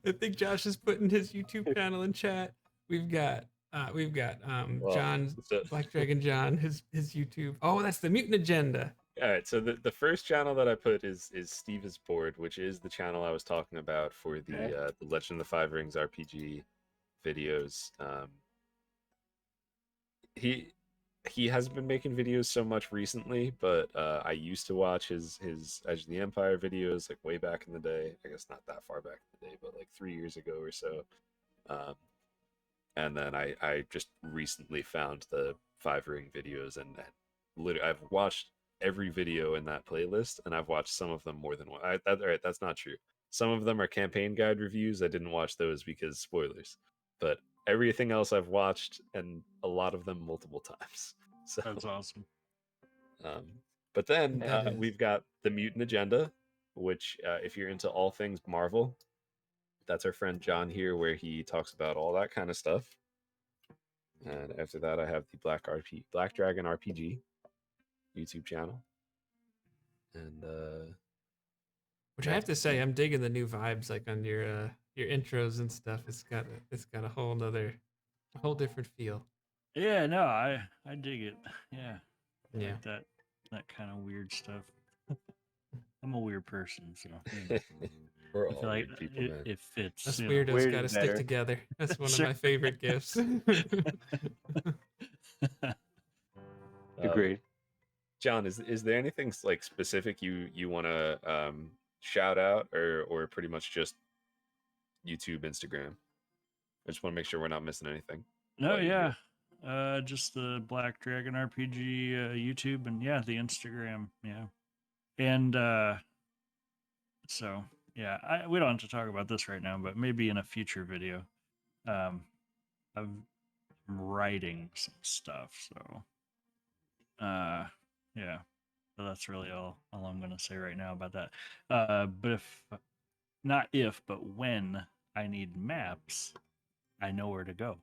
I think Josh is putting his YouTube channel in chat. We've got Well, John, so- Black Dragon John, his YouTube. Oh, that's the Mutant Agenda. All right, so the first channel that I put is Steve is Bored, which is the channel I was talking about for the Legend of the Five Rings RPG videos. He hasn't been making videos so much recently, but I used to watch his Edge of the Empire videos like way back in the day. I guess not that far back in the day, but like 3 years ago or so. And then I just recently found the Five Ring videos, and literally I've watched every video in that playlist, and I've watched some of them more than one. All right, that's not true. Some of them are campaign guide reviews. I didn't watch those because spoilers. But everything else I've watched, and a lot of them multiple times. So That's awesome. but then That is. we've got the Mutant Agenda, which if you're into all things Marvel, that's our friend John here, where he talks about all that kind of stuff. And after that, I have the Black Dragon RPG YouTube channel. And Which I have to say, I'm digging the new vibes, like on your intros and stuff. It's got a whole different feel. Yeah, no, I dig it. Yeah. I Yeah. like that kind of weird stuff. I'm a weird person, so you know, we're I all feel like weird people, man. it fits. Us you know. weirdos Weird got to is stick better. together. That's one of Sure. my favorite gifts. Agreed. John, is there anything like specific you want to shout out, or pretty much just YouTube, Instagram? I just want to make sure we're not missing anything. No, while you're yeah. Just the Black Dragon RPG YouTube, and yeah, the Instagram, yeah. And so yeah, we don't have to talk about this right now, but maybe in a future video. I'm writing some stuff, so yeah. So that's really all I'm gonna say right now about that. But but when I need maps, I know where to go.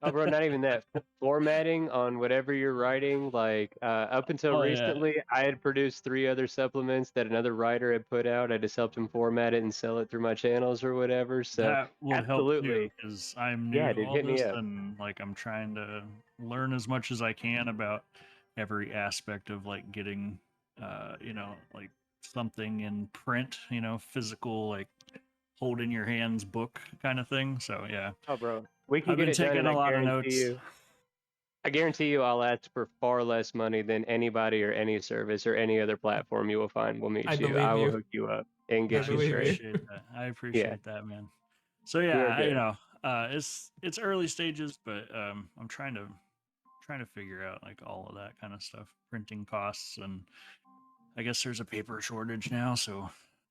Oh, bro, not even that. Formatting on whatever you're writing, like up until Oh, yeah. recently, I had produced 3 other supplements that another writer had put out. I just helped him format it and sell it through my channels or whatever. So That would help too, absolutely. because I'm new Yeah, to dude, all hit me this, up. and like I'm trying to learn as much as I can about every aspect of like getting, like something in print, physical, like hold in your hands book kind of thing. So yeah, Oh, bro, we can I've get been it done, taking and a lot of notes. I guarantee you I'll ask for far less money than anybody or any service or any other platform you will find will meet I you. believe I will you. hook you up and get I you believe straight. you. Appreciate that. I appreciate that, man. So You are yeah, good. it's early stages, but I'm trying to figure out like all of that kind of stuff, printing costs, and I guess there's a paper shortage now, so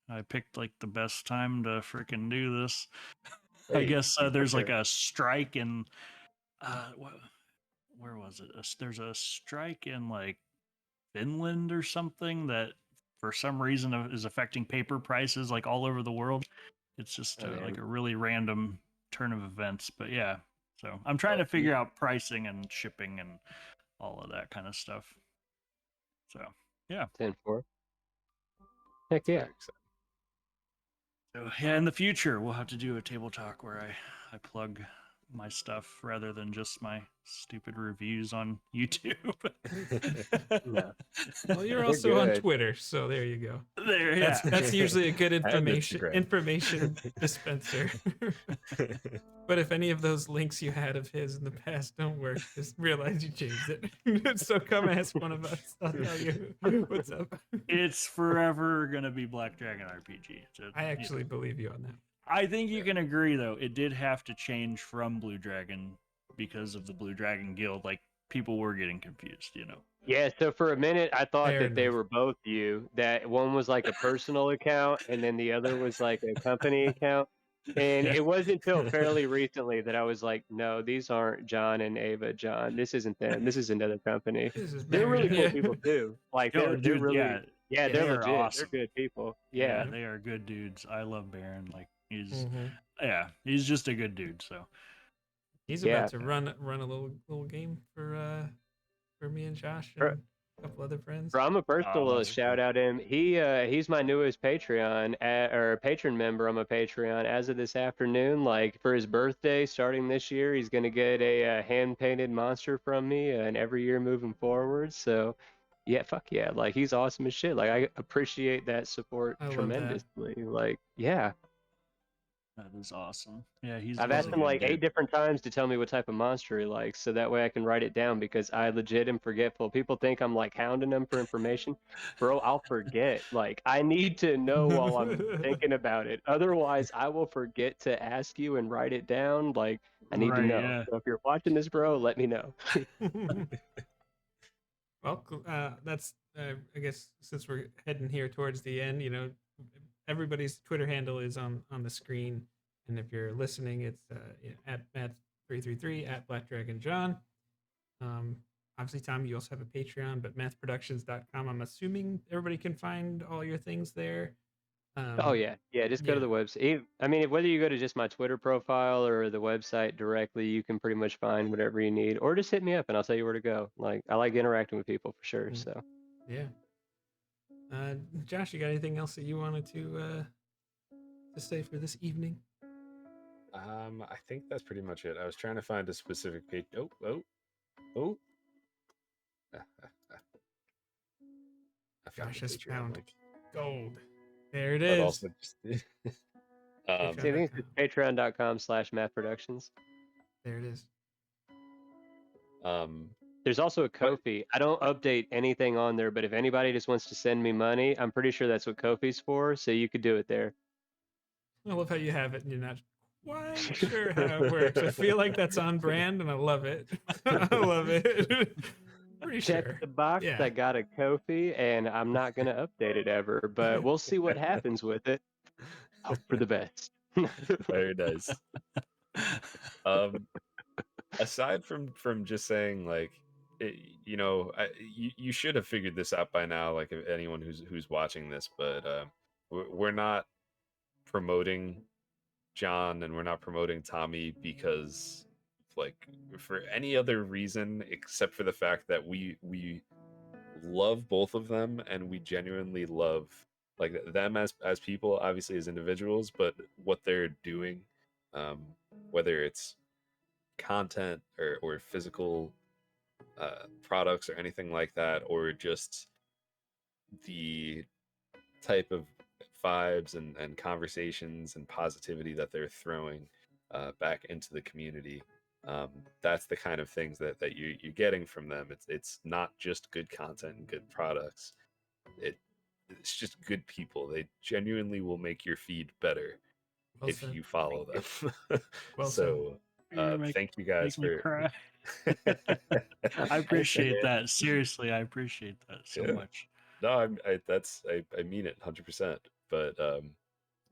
I picked like the best time to freaking do this. I Hey, guess for there's like sure. a strike in where was it? There's a strike in like Finland or something that for some reason is affecting paper prices like all over the world. It's just like a really random turn of events. But yeah, so I'm trying to figure out pricing and shipping and all of that kind of stuff. So yeah. 10-4. Heck yeah. So yeah, in the future we'll have to do a table talk where I plug my stuff rather than just my stupid reviews on YouTube. No. Well, you're also on Twitter, so there you go. There, yeah. That's usually a good And information dispenser. But if any of those links you had of his in the past don't work, just realize you changed it. So come ask one of us. I'll tell you what's up. It's forever gonna be Black Dragon RPG. I actually believe you on that. I think you can agree, though. It did have to change from Blue Dragon because of the Blue Dragon Guild. Like, people were getting confused, you know. Yeah, so for a minute, I thought Fair that they enough. were both you. That one was like a personal account, and then the other was like a company account. And Yeah. it wasn't until fairly recently that I was like, no, these aren't John and Ava John. This isn't them. This is another company. This is They're really cool yeah. people too. Like Yo, they're dude, really yeah, they're they are legit. awesome. They're good people. Yeah, Yeah. they are good dudes. I love Baron. Like, he's Mhm. yeah, he's just a good dude. So He's Yeah. about to run a little game for me and Josh and a couple other friends. From a personal Oh, that's shout out him, he's my newest Patreon or patron member on my Patreon as of this afternoon. Like for his birthday, starting this year, he's gonna get a hand painted monster from me, and every year moving forward. So, yeah, fuck yeah, like he's awesome as shit. Like I appreciate that support I love that. tremendously. Like yeah, that is awesome. Yeah, he's. I've a asked really him good like dude. 8 different times to tell me what type of monster he likes, so that way I can write it down because I legit am forgetful. People think I'm like hounding them for information. Bro, I'll forget. Like I need to know while I'm thinking about it. Otherwise, I will forget to ask you and write it down. Like I need to Right, know. yeah. So if you're watching this, bro, let me know. Well, that's I guess since we're heading here towards the end, you know, everybody's Twitter handle is on the screen, and if you're listening, it's at Madth333 at Black Dragon John. Obviously, Tom, you also have a Patreon, but mathproductions.com. I'm assuming everybody can find all your things there. Oh yeah, just go to the website. I mean, whether you go to just my Twitter profile or the website directly, you can pretty much find whatever you need, or just hit me up and I'll tell you where to go. Like I like interacting with people for sure. So yeah. Josh, you got anything else that you wanted to say for this evening? I think that's pretty much it. I was trying to find a specific page. Oh. I found Josh the has Patreon found link. gold. There it But is. also just, see, I think it's patreon.com/mathproductions. There it is. There's also a Ko-fi. I don't update anything on there, but if anybody just wants to send me money, I'm pretty sure that's what Ko-fi's for. So you could do it there. I love how you have it and you're not quite sure how it works. I feel like that's on brand and I love it. I love it. Pretty Check sure. the box. Yeah. I got a Ko-fi, and I'm not going to update it ever, but we'll see what happens with it. Hope for the best. Very nice. Aside from just saying like, you know, you should have figured this out by now. Like if anyone who's watching this, but we're not promoting John and we're not promoting Tommy because like for any other reason except for the fact that we love both of them and we genuinely love like them as people, obviously as individuals, but what they're doing, whether it's content or physical products or anything like that, or just the type of vibes and conversations and positivity that they're throwing back into the community. That's the kind of things that you're getting from them. It's not just good content and good products. It's just good people. They genuinely will make your feed better Well if said. you follow them. Well So thank you guys Make me for cry. I appreciate that. Seriously, I appreciate that so much. No, I mean it 100%. But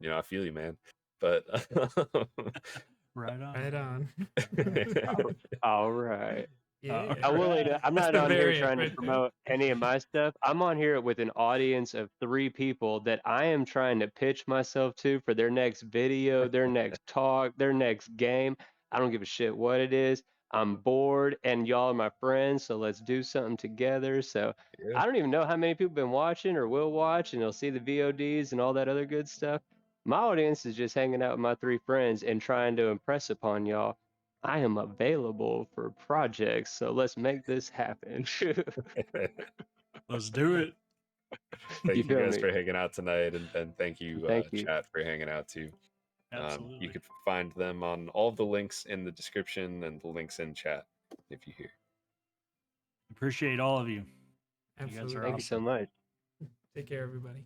you know, I feel you, man. But Right on. Right on. All right. Yeah. okay. I will. I'm That's not the on here variant trying to right there. promote any of my stuff. I'm on here with an audience of 3 people that I am trying to pitch myself to for their next video, their next talk, their next game. I don't give a shit what it is. I'm bored, and y'all are my friends, so let's do something together. So Yeah. I don't even know how many people been watching or will watch, and they'll see the VODs and all that other good stuff. My audience is just hanging out with my 3 friends and trying to impress upon y'all. I am available for projects, so let's make this happen. Let's do it. Thank you feel guys me? for hanging out tonight, and thank you, Thank you. chat, for hanging out too. Absolutely. You could find them on all of the links in the description and the links in chat if you hear. Appreciate all of you. You guys Absolutely. are Thank you so awesome. much. Take care, everybody.